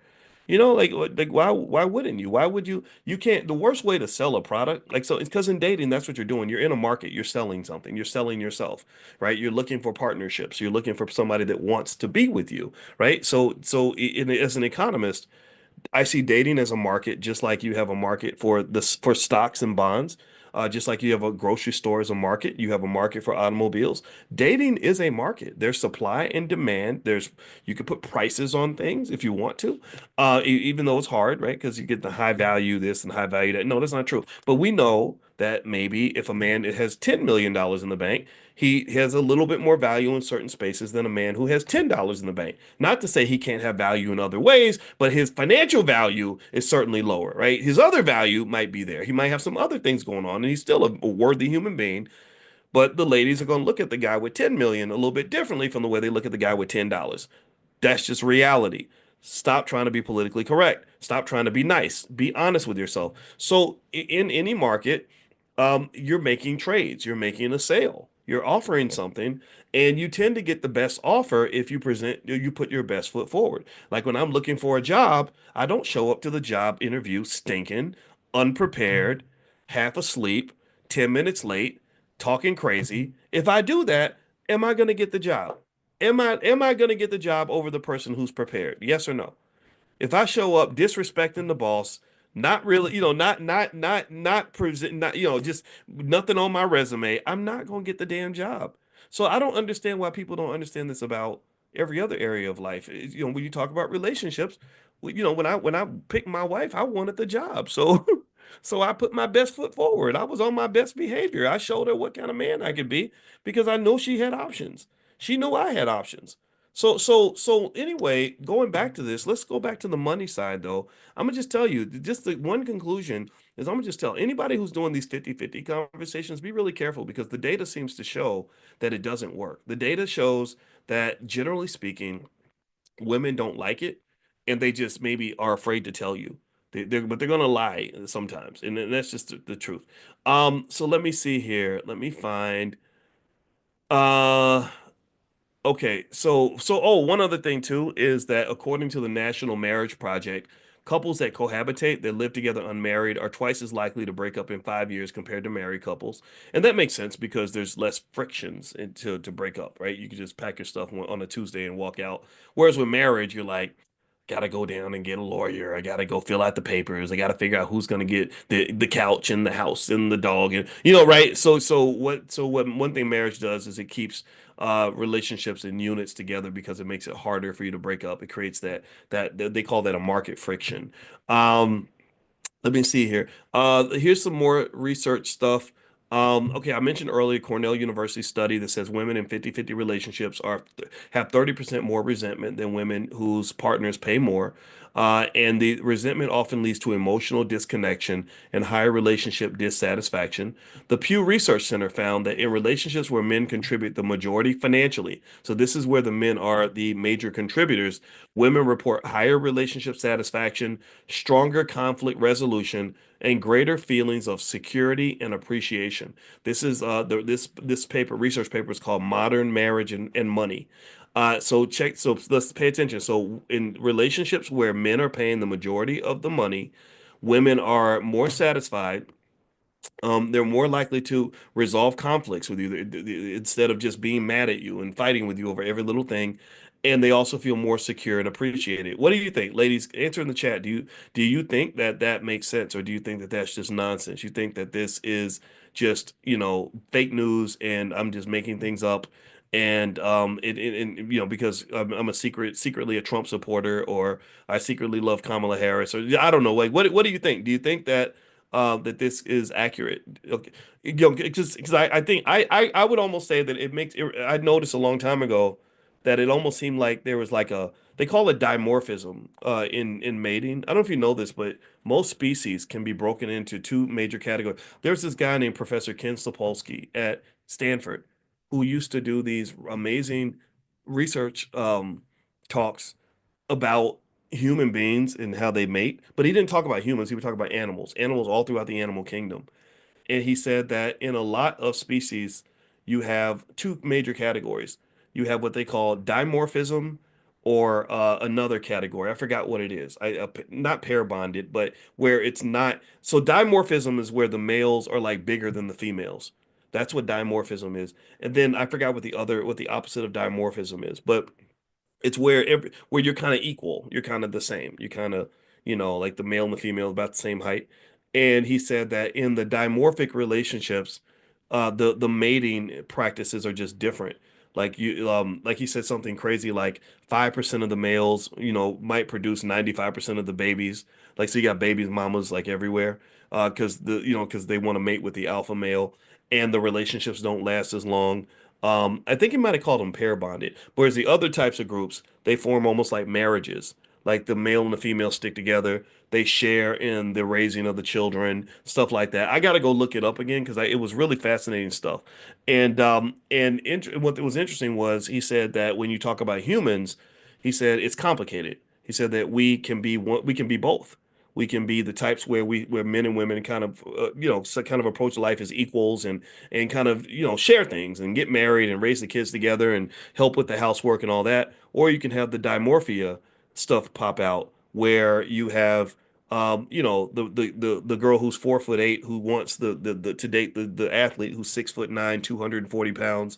You know, like why wouldn't you? Why would you? You can't. The worst way to sell a product, like so, it's because in dating, that's what you're doing. You're in a market. You're selling something. You're selling yourself, right? You're looking for partnerships. You're looking for somebody that wants to be with you, right? As an economist, I see dating as a market, just like you have a market for stocks and bonds. Just like you have a grocery store as a market, you have a market for automobiles. Dating is a market. There's supply and demand. You can put prices on things if you want to, even though it's hard, right? Because you get the high value this and high value that. No, that's not true. But we know that maybe if a man has $10 million in the bank, he has a little bit more value in certain spaces than a man who has $10 in the bank. Not to say he can't have value in other ways, but his financial value is certainly lower, right? His other value might be there. He might have some other things going on, and he's still a worthy human being. But the ladies are going to look at the guy with 10 million a little bit differently from the way they look at the guy with $10. That's just reality. Stop trying to be politically correct. Stop trying to be nice. Be honest with yourself. So in any market, you're making trades. You're making a sale. You're offering something, and you tend to get the best offer if you put your best foot forward. Like when I'm looking for a job, I don't show up to the job interview stinking, unprepared, half asleep, 10 minutes late, talking crazy. If I do that, am I going to get the job? Am I going to get the job over the person who's prepared? Yes or no? If I show up disrespecting the boss, not really, not present, not, just nothing on my resume, I'm not going to get the damn job. So I don't understand why people don't understand this about every other area of life. When you talk about relationships, when I picked my wife, I wanted the job. So so I put my best foot forward. I was on my best behavior. I showed her what kind of man I could be because I know she had options. She knew I had options. So anyway, going back to this, let's go back to the money side though. I'm gonna just tell you, just the one conclusion is I'm gonna just tell anybody who's doing these 50-50 conversations, be really careful because the data seems to show that it doesn't work. The data shows that generally speaking, women don't like it and they just maybe are afraid to tell you. But they're gonna lie sometimes, and that's just the truth. So let me see here. Let me find. Uh, Okay, one other thing too is that according to the National Marriage Project, couples that cohabitate, that live together unmarried, are twice as likely to break up in 5 years compared to married couples. And that makes sense because there's less frictions to break up, right? You can just pack your stuff on a Tuesday and walk out. Whereas with marriage, you're like, gotta go down and get a lawyer. I gotta go fill out the papers. I gotta figure out who's gonna get the couch and the house and the dog and right. So what one thing marriage does is it keeps relationships and units together because it makes it harder for you to break up. It creates that they call that a market friction. Um, Let me see here. Here's some more research stuff. Okay, I mentioned earlier Cornell University study that says women in 50-50 relationships have 30% more resentment than women whose partners pay more. And the resentment often leads to emotional disconnection and higher relationship dissatisfaction. The Pew Research Center found that in relationships where men contribute the majority financially, so this is where the men are the major contributors, women report higher relationship satisfaction, stronger conflict resolution, and greater feelings of security and appreciation. This is this paper research paper is called Modern Marriage and Money. So let's pay attention. So in relationships where men are paying the majority of the money, women are more satisfied. They're more likely to resolve conflicts with you instead of just being mad at you and fighting with you over every little thing. And they also feel more secure and appreciated. What do you think, ladies? Answer in the chat. Do you think that that makes sense, or do you think that that's just nonsense? You think that this is just, fake news, and I'm just making things up, and because I'm secretly a Trump supporter, or I secretly love Kamala Harris, or I don't know. Like, what do you think? Do you think that this is accurate? Okay. Because I think I would almost say that I noticed a long time ago that it almost seemed like there was like they call it dimorphism in mating. I don't know if you know this, but most species can be broken into two major categories. There's this guy named Professor Ken Sapolsky at Stanford who used to do these amazing research talks about human beings and how they mate, but he didn't talk about humans. He would talk about animals all throughout the animal kingdom. And he said that in a lot of species, you have two major categories. You have what they call dimorphism, or another category. I forgot what it is. Not pair bonded, but where it's not. So dimorphism is where the males are like bigger than the females. That's what dimorphism is. And then I forgot what the opposite of dimorphism is, but it's where you're kind of equal. You're kind of the same. You kind of, like the male and the female about the same height. And he said that in the dimorphic relationships, the mating practices are just different. Like he said something crazy like 5% of the males, might produce 95% of the babies. Like, so you got babies mamas like everywhere, because they want to mate with the alpha male, and the relationships don't last as long. I think he might have called them pair bonded. Whereas the other types of groups, they form almost like marriages. Like the male and the female stick together. They share in the raising of the children, stuff like that. I got to go look it up again because it was really fascinating stuff. And what was interesting was he said that when you talk about humans, he said it's complicated. He said that we can be both. We can be the types where men and women kind of kind of approach life as equals, and kind of share things and get married and raise the kids together and help with the housework and all that. Or you can have the dimorphia stuff pop out where you have the girl who's 4'8" who wants the to date the athlete who's 6'9", 240 pounds.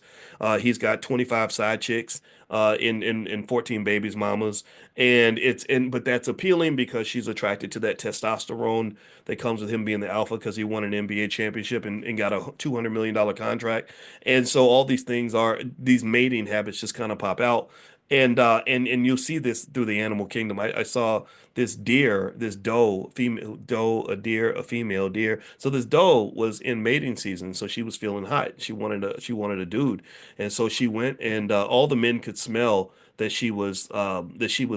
He's got 25 side chicks, in 14 babies mamas, but that's appealing because she's attracted to that testosterone that comes with him being the alpha, because he won an NBA championship and got a $200 million contract. And so all these mating habits just kind of pop out. And you'll see this through the animal kingdom. I saw this doe, female doe, a deer, a female deer. So this doe was in mating season, so she was feeling hot. She wanted a dude, and so she went, and all the men could smell that she was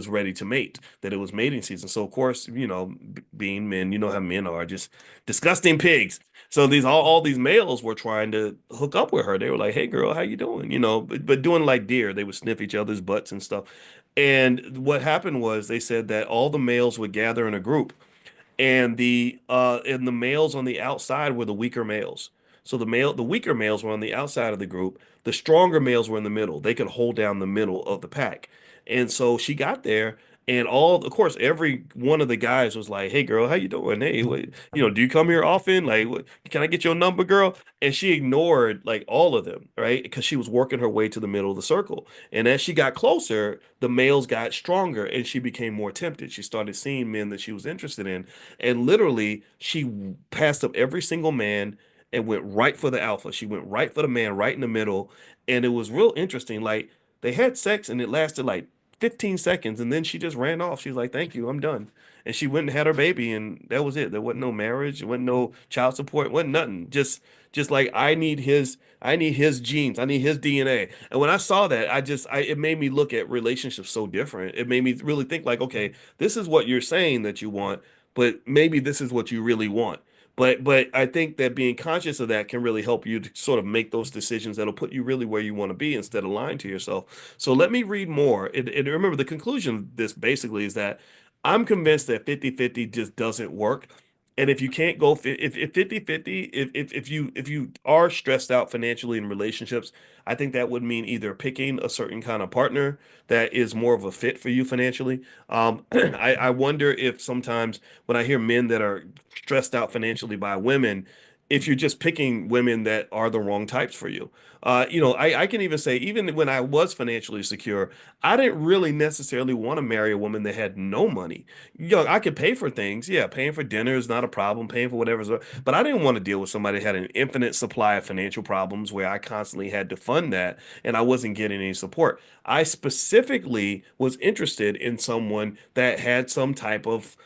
ready to mate, that it was mating season. So of course, being men, you know how men are, just disgusting pigs. So all these males were trying to hook up with her. They were like, "Hey girl, how you doing?" But doing like deer, they would sniff each other's butts and stuff. And what happened was they said that all the males would gather in a group, and the males on the outside were the weaker males. So the weaker males were on the outside of the group. The stronger males were in the middle. They could hold down the middle of the pack. And so she got there, and of course, every one of the guys was like, "Hey, girl, how you doing? Hey, do you come here often? Like, can I get your number, girl?" And she ignored like all of them, right? Because she was working her way to the middle of the circle. And as she got closer, the males got stronger, and she became more tempted. She started seeing men that she was interested in. And literally, she passed up every single man and went right for the alpha. She went right for the man, right in the middle. And it was real interesting. Like, they had sex and it lasted like 15 seconds. And then she just ran off. She's like, "Thank you, I'm done." And she went and had her baby. And that was it. There wasn't no marriage. There wasn't no child support. Wasn't nothing. Just like, I need his genes. I need his DNA. And when I saw that, it made me look at relationships so different. It made me really think like, okay, this is what you're saying that you want, but maybe this is what you really want. But I think that being conscious of that can really help you to sort of make those decisions that'll put you really where you want to be instead of lying to yourself. So let me read more. And remember, the conclusion of this basically is that I'm convinced that 50-50 just doesn't work. And if you can't go, if 50-50, if you are stressed out financially in relationships, I think that would mean either picking a certain kind of partner that is more of a fit for you financially. I wonder if sometimes when I hear men that are stressed out financially by women, if you're just picking women that are the wrong types for you. I can even say, even when I was financially secure, I didn't really necessarily want to marry a woman that had no money. I could pay for things. Yeah, paying for dinner is not a problem, paying for whatever's, but I didn't want to deal with somebody that had an infinite supply of financial problems where I constantly had to fund that and I wasn't getting any support. I specifically was interested in someone that had some type of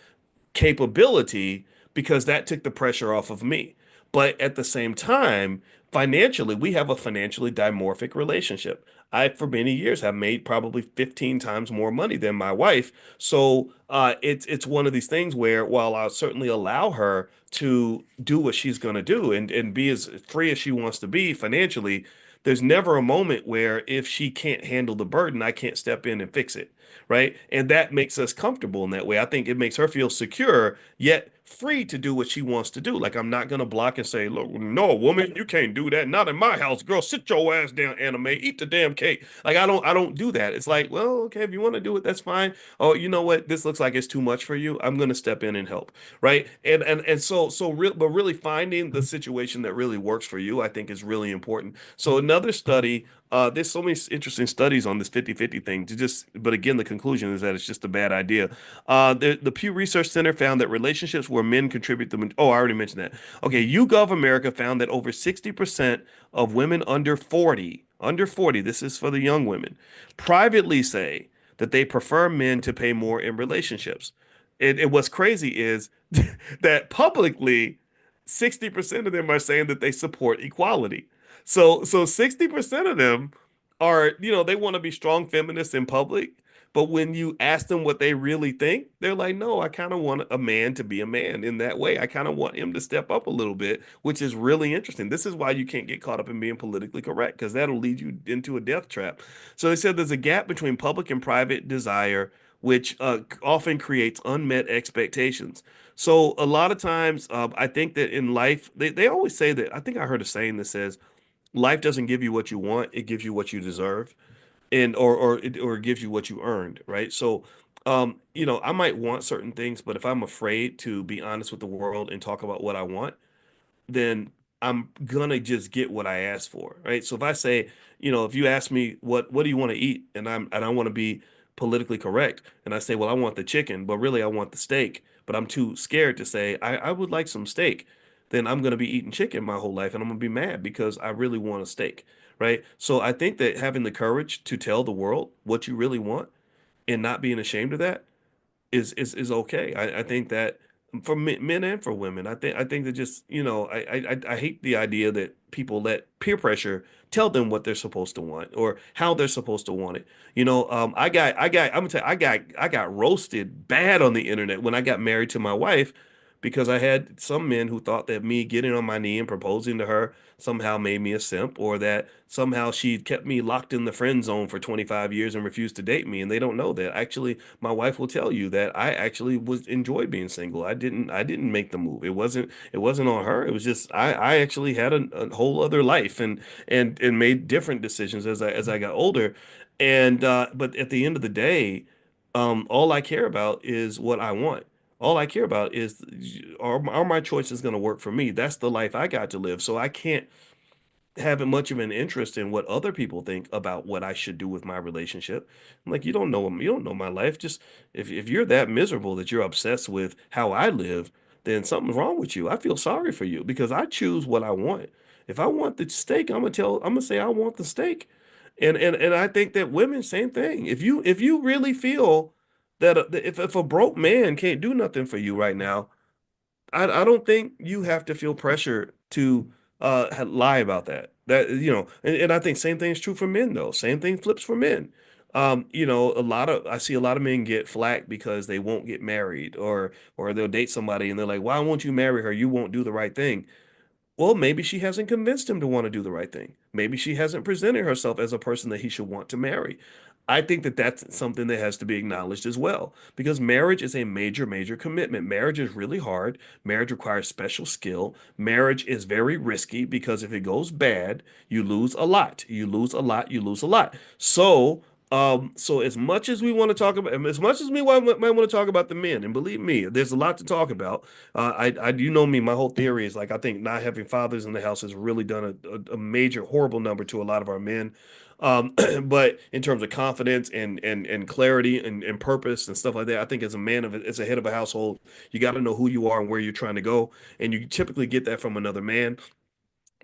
capability because that took the pressure off of me. But at the same time, financially, we have a financially dimorphic relationship. I, for many years, have made probably 15 times more money than my wife. So it's one of these things where, while I'll certainly allow her to do what she's going to do and be as free as she wants to be financially, there's never a moment where if she can't handle the burden, I can't step in and fix it, right? And that makes us comfortable in that way. I think it makes her feel secure, yet free to do what she wants to do. Like I'm not gonna block and say, "Look, no, woman, you can't do that. Not in my house, girl. Sit your ass down, anime. Eat the damn cake." Like I don't do that. It's like, well, okay, if you want to do it, that's fine. Oh, you know what? This looks like it's too much for you. I'm gonna step in and help, right? But really finding the situation that really works for you, I think, is really important. So another study, there's so many interesting studies on this 50-50 thing but again, the conclusion is that it's just a bad idea. The Pew Research Center found that relationships where men contribute oh, I already mentioned that. Okay, YouGov America found that over 60% of women under 40, this is for the young women, privately say that they prefer men to pay more in relationships. And what's crazy is that publicly, 60% of them are saying that they support equality. So 60% of them are, they want to be strong feminists in public, but when you ask them what they really think, they're like, no, I kind of want a man to be a man in that way. I kind of want him to step up a little bit, which is really interesting. This is why you can't get caught up in being politically correct, because that'll lead you into a death trap. So they said there's a gap between public and private desire, which often creates unmet expectations. So a lot of times, I think that in life, they always say that, I think I heard a saying that says, life doesn't give you what you want, it gives you what you deserve, and or it gives you what you earned, right? So I might want certain things, but if I'm afraid to be honest with the world and talk about what I want, then I'm gonna just get what I ask for, right? So if I say, if you ask me what do you want to eat, and I want to be politically correct, and I say, well, I want the chicken, but really I want the steak, but I'm too scared to say I would like some steak, then I'm gonna be eating chicken my whole life, and I'm gonna be mad because I really want a steak, right? So I think that having the courage to tell the world what you really want and not being ashamed of that is okay. I think that for men and for women, I think that just I hate the idea that people let peer pressure tell them what they're supposed to want or how they're supposed to want it. I'm gonna tell you, I got roasted bad on the internet when I got married to my wife because I had some men who thought that me getting on my knee and proposing to her somehow made me a simp, or that somehow she kept me locked in the friend zone for 25 years and refused to date me. And they don't know that. Actually, my wife will tell you that I actually was enjoyed being single. I didn't make the move. It wasn't on her. It was just I actually had a whole other life and made different decisions as I got older. And but at the end of the day, all I care about is what I want. All I care about is, are my choices going to work for me? That's the life I got to live. So I can't have much of an interest in what other people think about what I should do with my relationship. I'm like, you don't know my life. Just if you're that miserable that you're obsessed with how I live, then something's wrong with you. I feel sorry for you because I choose what I want. If I want the steak, I'm gonna say I want the steak. And I think that women, same thing. If you really feel that if a broke man can't do nothing for you right now, I don't think you have to feel pressure to lie about that. And I think same thing is true for men though. Same thing flips for men. I see a lot of men get flack because they won't get married, or they'll date somebody and they're like, "Why won't you marry her? You won't do the right thing." Well, maybe she hasn't convinced him to want to do the right thing. Maybe she hasn't presented herself as a person that he should want to marry. I think that that's something that has to be acknowledged as well, because marriage is a major, major commitment. Marriage is really hard. Marriage requires special skill. Marriage is very risky because if it goes bad, you lose a lot. You lose a lot. You lose a lot. So as much as we want to talk about, as much as we might want to talk about the men, and believe me, there's a lot to talk about. You know me, my whole theory is like I think not having fathers in the house has really done a major horrible number to a lot of our men. But in terms of confidence and clarity and purpose and stuff like that, I think as a man as a head of a household, you got to know who you are and where you're trying to go, and you typically get that from another man.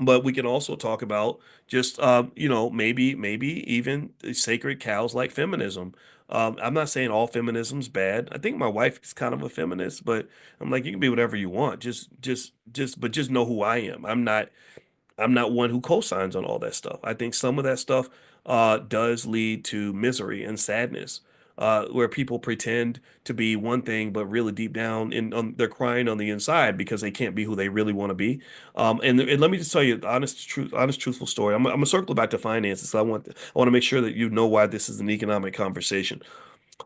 But we can also talk about just maybe even sacred cows like feminism. I'm not saying all feminism's bad. I think my wife is kind of a feminist, but I'm like, you can be whatever you want. But just know who I am. I'm not one who co-signs on all that stuff. I think some of that stuff does lead to misery and sadness, where people pretend to be one thing, but really deep down they're crying on the inside because they can't be who they really want to be. And let me just tell you, honest, truthful story. I'm gonna circle back to finances. I want to make sure that you know why this is an economic conversation.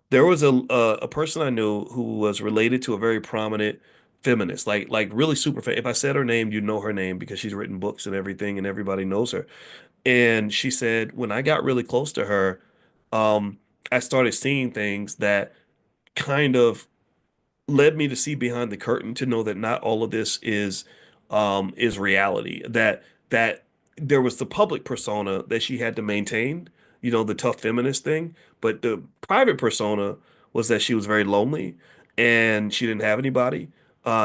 There was a person I knew who was related to a very prominent feminist, like really super. If I said her name, you know her name because she's written books and everything, and everybody knows her. And she said when I got really close to her, um, I started seeing things that kind of led me to see behind the curtain to know that not all of this is reality. That there was the public persona that she had to maintain, the tough feminist thing, but the private persona was that she was very lonely and she didn't have anybody.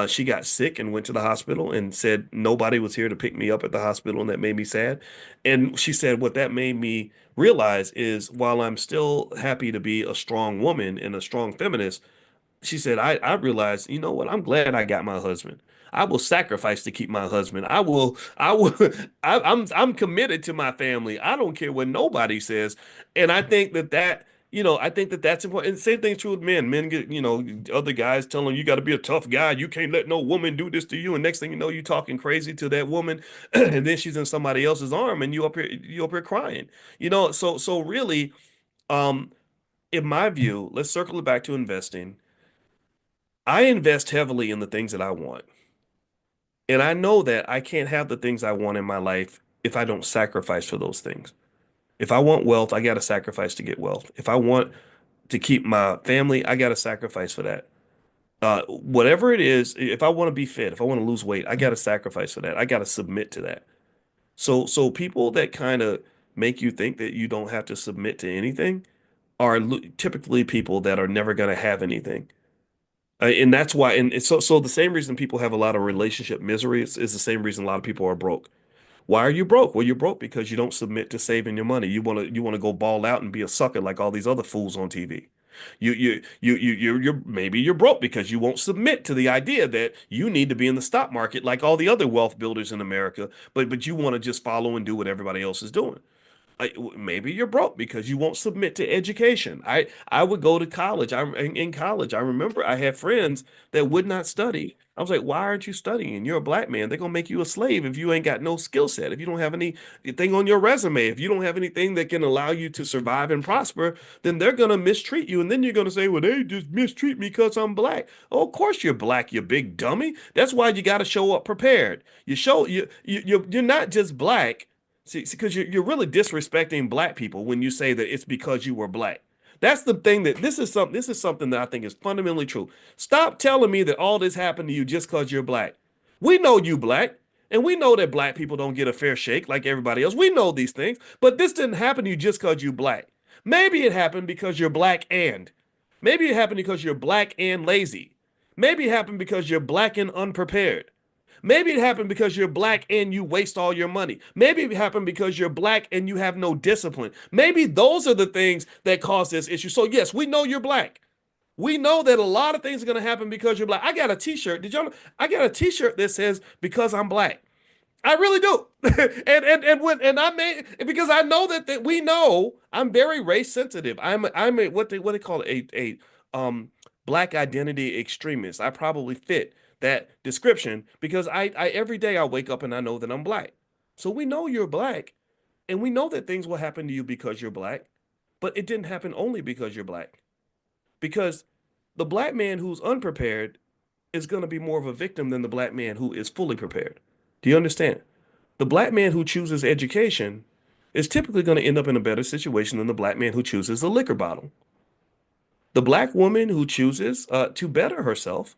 She got sick and went to the hospital and said nobody was here to pick me up at the hospital, and that made me sad. And she said what that made me realize is while I'm still happy to be a strong woman and a strong feminist, she said, I realized, you know what? I'm glad I got my husband. I will sacrifice to keep my husband. I will, I'm committed to my family. I don't care what nobody says. And I think I think that that's important. And same thing's true with men. Men get, other guys telling them, you got to be a tough guy. You can't let no woman do this to you. And next thing you know, you talking crazy to that woman. And then she's in somebody else's arm and you up here crying, so really, um, in my view, let's circle it back to investing. I invest heavily in the things that I want. And I know that I can't have the things I want in my life if I don't sacrifice for those things. If I want wealth, I got to sacrifice to get wealth. If I want to keep my family, I got to sacrifice for that. Whatever it is, if I want to be fit, if I want to lose weight, I got to sacrifice for that. I got to submit to that. So people that kind of make you think that you don't have to submit to anything are typically people that are never going to have anything. And that's why, and so the same reason people have a lot of relationship misery is the same reason a lot of people are broke. Why are you broke? Well, you're broke because you don't submit to saving your money. You want to go ball out and be a sucker like all these other fools on TV. Maybe you're broke because you won't submit to the idea that you need to be in the stock market like all the other wealth builders in America, but you want to just follow and do what everybody else is doing. Maybe you're broke because you won't submit to education. I would go to college. In college. I remember I had friends that would not study. I was like, why aren't you studying? You're a black man. They're gonna make you a slave if you ain't got no skill set. If you don't have anything on your resume, if you don't have anything that can allow you to survive and prosper, then they're gonna mistreat you. And then you're gonna say, well, they just mistreat me because I'm black. Oh, of course you're black, you big dummy. That's why you got to show up prepared. You're not just black. See, because you're really disrespecting black people when you say that it's because you were black. That's the thing that this is something that I think is fundamentally true. Stop telling me that all this happened to you just because you're black. We know you black, and we know that black people don't get a fair shake like everybody else. We know these things, but this didn't happen to you just because you black. Maybe it happened because you're black and maybe it happened because you're black and lazy. Maybe it happened because you're black and unprepared. Maybe it happened because you're black and you waste all your money. Maybe it happened because you're black and you have no discipline. Maybe those are the things that cause this issue. So, yes, we know you're black. We know that a lot of things are going to happen because you're black. I got a t-shirt. Did y'all know? I got a t-shirt that says because I'm black. I really do. And I made because I know that we know I'm very race sensitive. I'm a what they call it, a black identity extremist. I probably fit that description because I every day I wake up and I know that I'm black. So we know you're black, and we know that things will happen to you because you're black, but it didn't happen only because you're black. Because the black man who's unprepared is going to be more of a victim than the black man who is fully prepared. Do you understand? The black man who chooses education is typically going to end up in a better situation than the black man who chooses a liquor bottle. The black woman who chooses to better herself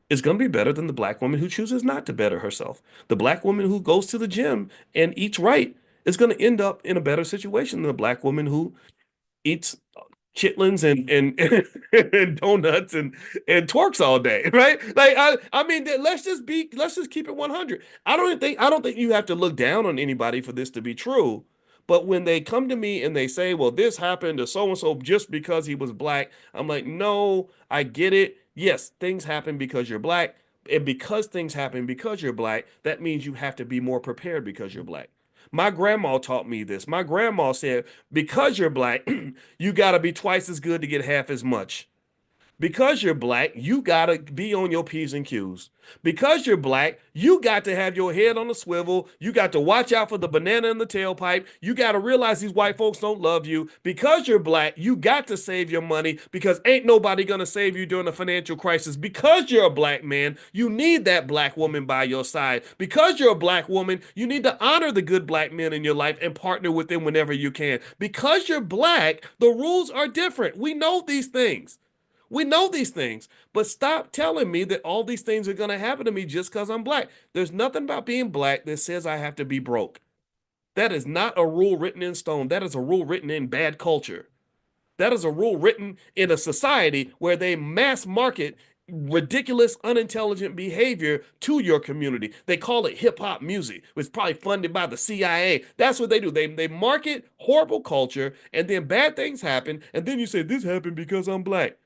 is going to be better than the black woman who chooses not to better herself. The black woman who goes to the gym and eats right is going to end up in a better situation than the black woman who eats chitlins and donuts and twerks all day, right? Like I mean, let's just keep it 100. I don't think you have to look down on anybody for this to be true. But when they come to me and they say, "Well, this happened to so and so just because he was black," I'm like, "No, I get it. Yes, things happen because you're black, and because things happen because you're black, that means you have to be more prepared because you're black." My grandma taught me this. My grandma said, because you're black, you got to be twice as good to get half as much. Because you're black, you gotta be on your P's and Q's. Because you're black, you got to have your head on a swivel. You got to watch out for the banana in the tailpipe. You got to realize these white folks don't love you. Because you're black, you got to save your money because ain't nobody gonna save you during a financial crisis. Because you're a black man, you need that black woman by your side. Because you're a black woman, you need to honor the good black men in your life and partner with them whenever you can. Because you're black, the rules are different. We know these things. We know these things, but stop telling me that all these things are going to happen to me just because I'm black. There's nothing about being black that says I have to be broke. That is not a rule written in stone. That is a rule written in bad culture. That is a rule written in a society where they mass market ridiculous, unintelligent behavior to your community. They call it hip hop music, which is probably funded by the CIA. That's what they do. They market horrible culture, and then bad things happen, and then you say this happened because I'm black.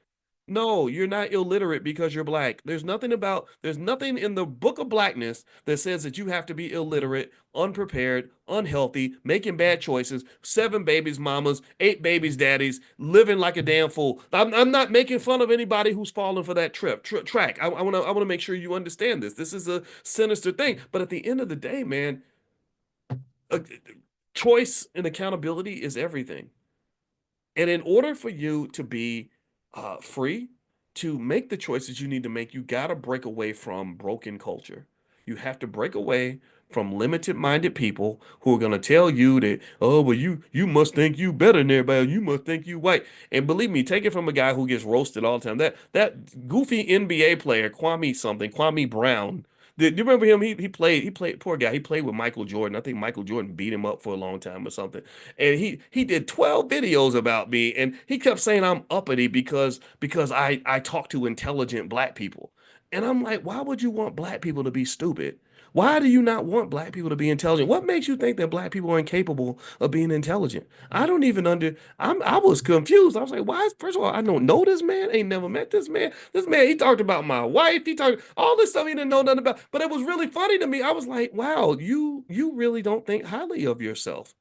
No, you're not illiterate because you're black. There's nothing in the book of blackness that says that you have to be illiterate, unprepared, unhealthy, making bad choices, seven babies, mamas, eight babies, daddies, living like a damn fool. I'm not making fun of anybody who's fallen for that track. I want to make sure you understand this. This is a sinister thing. But at the end of the day, man, uh, choice and accountability is everything. And in order for you to be free to make the choices you need to make, you got to break away from broken culture. You have to break away from limited-minded people who are going to tell you that, oh, well, you must think you better than everybody. You must think you white. And believe me, take it from a guy who gets roasted all the time. That goofy NBA player, Kwame Brown. Do you remember him? He played, poor guy. He played with Michael Jordan. I think Michael Jordan beat him up for a long time or something. And he did 12 videos about me, and he kept saying I'm uppity because I talk to intelligent black people. And I'm like, why would you want black people to be stupid? Why do you not want black people to be intelligent? What makes you think that black people are incapable of being intelligent? I don't even I was confused. I was like, why first of all, I don't know this man, ain't never met this man. This man, he talked about my wife, he talked all this stuff he didn't know nothing about. But it was really funny to me. I was like, wow, you really don't think highly of yourself.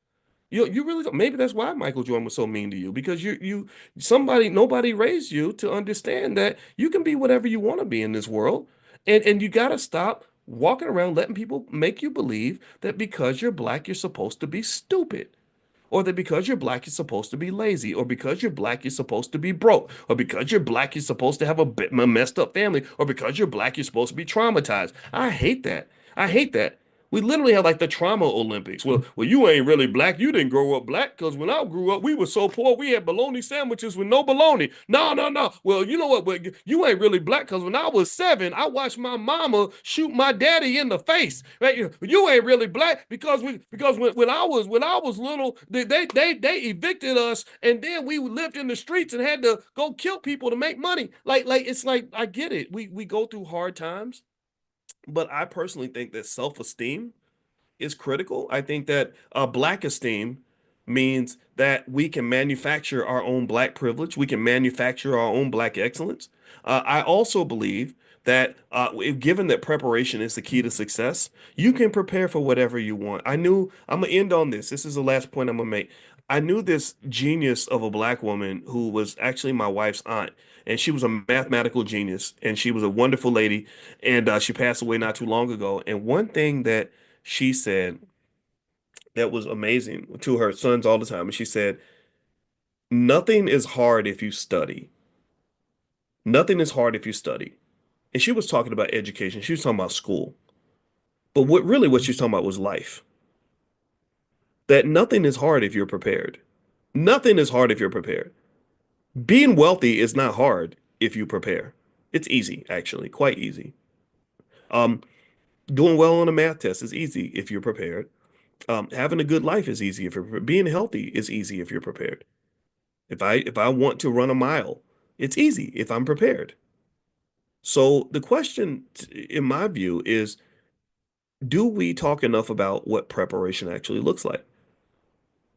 You really don't. Maybe that's why Michael Jordan was so mean to you because nobody raised you to understand that you can be whatever you want to be in this world, and you got to stop walking around letting people make you believe that because you're black you're supposed to be stupid, or that because you're black you're supposed to be lazy, or because you're black you're supposed to be broke, or because you're black you're supposed to have a messed up family, or because you're black you're supposed to be traumatized. I hate that. I hate that. We literally have like the trauma Olympics. Well, you ain't really black. You didn't grow up black because when I grew up, we were so poor we had bologna sandwiches with no bologna. No, no, no. Well, you know what? Well, you ain't really black because when I was 7, I watched my mama shoot my daddy in the face. Right? You ain't really black because when I was little, they evicted us and then we lived in the streets and had to go kill people to make money. Like it's like I get it. We go through hard times, but I personally think that self-esteem is critical. I think that black esteem means that we can manufacture our own black privilege. We can manufacture our own black excellence. I also believe that given that preparation is the key to success, you can prepare for whatever you want. I'm gonna end on this. This is the last point I'm gonna make. I knew this genius of a black woman who was actually my wife's aunt, and she was a mathematical genius, and she was a wonderful lady, and she passed away not too long ago. And one thing that she said that was amazing to her sons all the time, and she said, "Nothing is hard if you study. Nothing is hard if you study." And she was talking about education. She was talking about school. But what she was talking about was life. That nothing is hard if you're prepared. Nothing is hard if you're prepared. Being wealthy is not hard if you prepare. It's easy, actually, quite easy. Um, Doing well on a math test is easy if you're prepared. Having a good life is easy if you're prepared. Being healthy is easy if you're prepared. If I want to run a mile, it's easy if I'm prepared. So the question, in my view, is do we talk enough about what preparation actually looks like?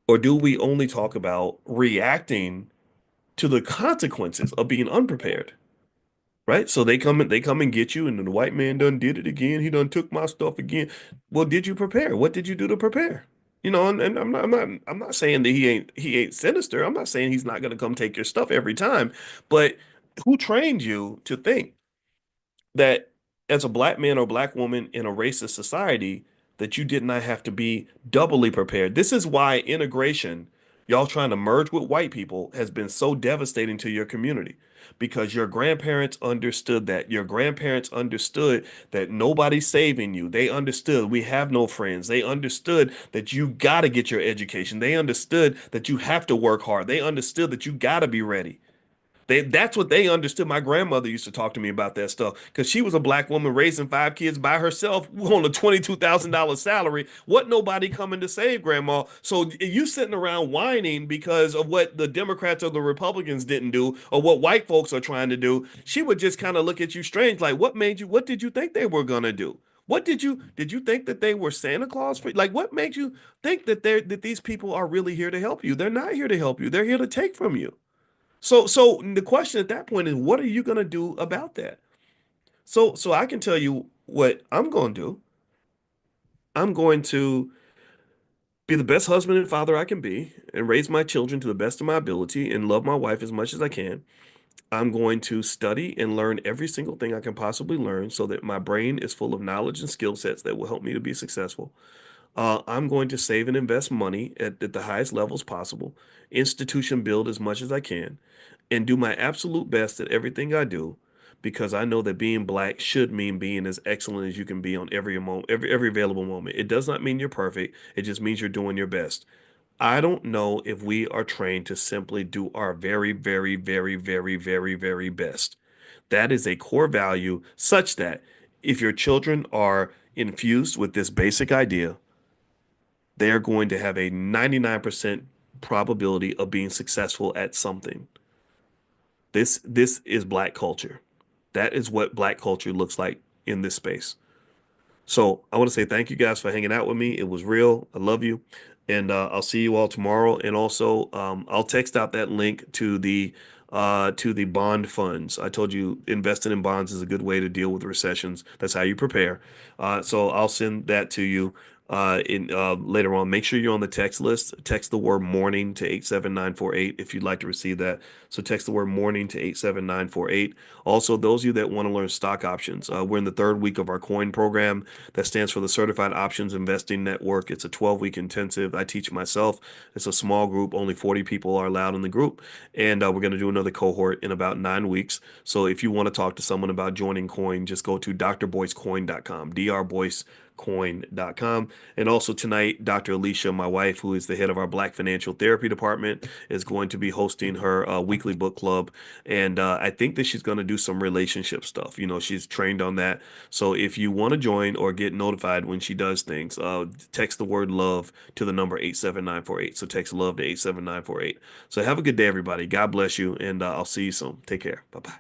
Or do we only talk about reacting to the consequences of being unprepared? Right? So they come and get you, and then the white man done did it again. He done took my stuff again. Well, did you prepare? What did you do to prepare? And I'm not saying that he ain't sinister. I'm not saying he's not gonna come take your stuff every time, but who trained you to think that as a black man or black woman in a racist society that you did not have to be doubly prepared. This is why integration, y'all trying to merge with white people, has been so devastating to your community because your grandparents understood that. Your grandparents understood that nobody's saving you. They understood we have no friends. They understood that you got to get your education. They understood that you have to work hard. They understood that you got to be ready. That's what they understood. My grandmother used to talk to me about that stuff because she was a black woman raising five kids by herself on a $22,000 salary. What nobody coming to save grandma? So you sitting around whining because of what the Democrats or the Republicans didn't do or what white folks are trying to do. She would just kind of look at you strange, like, what did you think they were gonna do? Did you think that they were Santa Claus for like what made you think that these people are really here to help you? They're not here to help you. They're here to take from you. So the question at that point is, what are you going to do about that? So I can tell you what I'm going to do. I'm going to be the best husband and father I can be and raise my children to the best of my ability and love my wife as much as I can. I'm going to study and learn every single thing I can possibly learn so that my brain is full of knowledge and skill sets that will help me to be successful. I'm going to save and invest money at the highest levels possible, institution build as much as I can, and do my absolute best at everything I do because I know that being black should mean being as excellent as you can be on every moment, every available moment. It does not mean you're perfect. It just means you're doing your best. I don't know if we are trained to simply do our very, very, very, very, very, very best. That is a core value such that if your children are infused with this basic idea, they are going to have a 99% probability of being successful at something. This is black culture. That is what black culture looks like in this space. So I want to say thank you guys for hanging out with me. It was real. I love you. And I'll see you all tomorrow. And also, I'll text out that link to the bond funds. I told you investing in bonds is a good way to deal with recessions. That's how you prepare. So I'll send that to you in later on. Make sure you're on the text list. Text the word morning to 87948 if you'd like to receive that. So text the word morning to 87948. Also, those of you that want to learn stock options, we're in the third week of our coin program. That stands for the Certified Options Investing Network. It's a 12-week intensive. I teach myself. It's a small group. Only 40 people are allowed in the group. And we're going to do another cohort in about 9 weeks. So if you want to talk to someone about joining coin, just go to drboycecoin.com, drboycecoin.com. And also tonight, Dr. Alicia, my wife, who is the head of our Black Financial Therapy Department, is going to be hosting her weekly book club. And I think that she's going to do some relationship stuff. She's trained on that. So if you want to join or get notified when she does things, text the word love to the number 87948. So text love to 87948. So have a good day, everybody. God bless you. And I'll see you soon. Take care. Bye bye.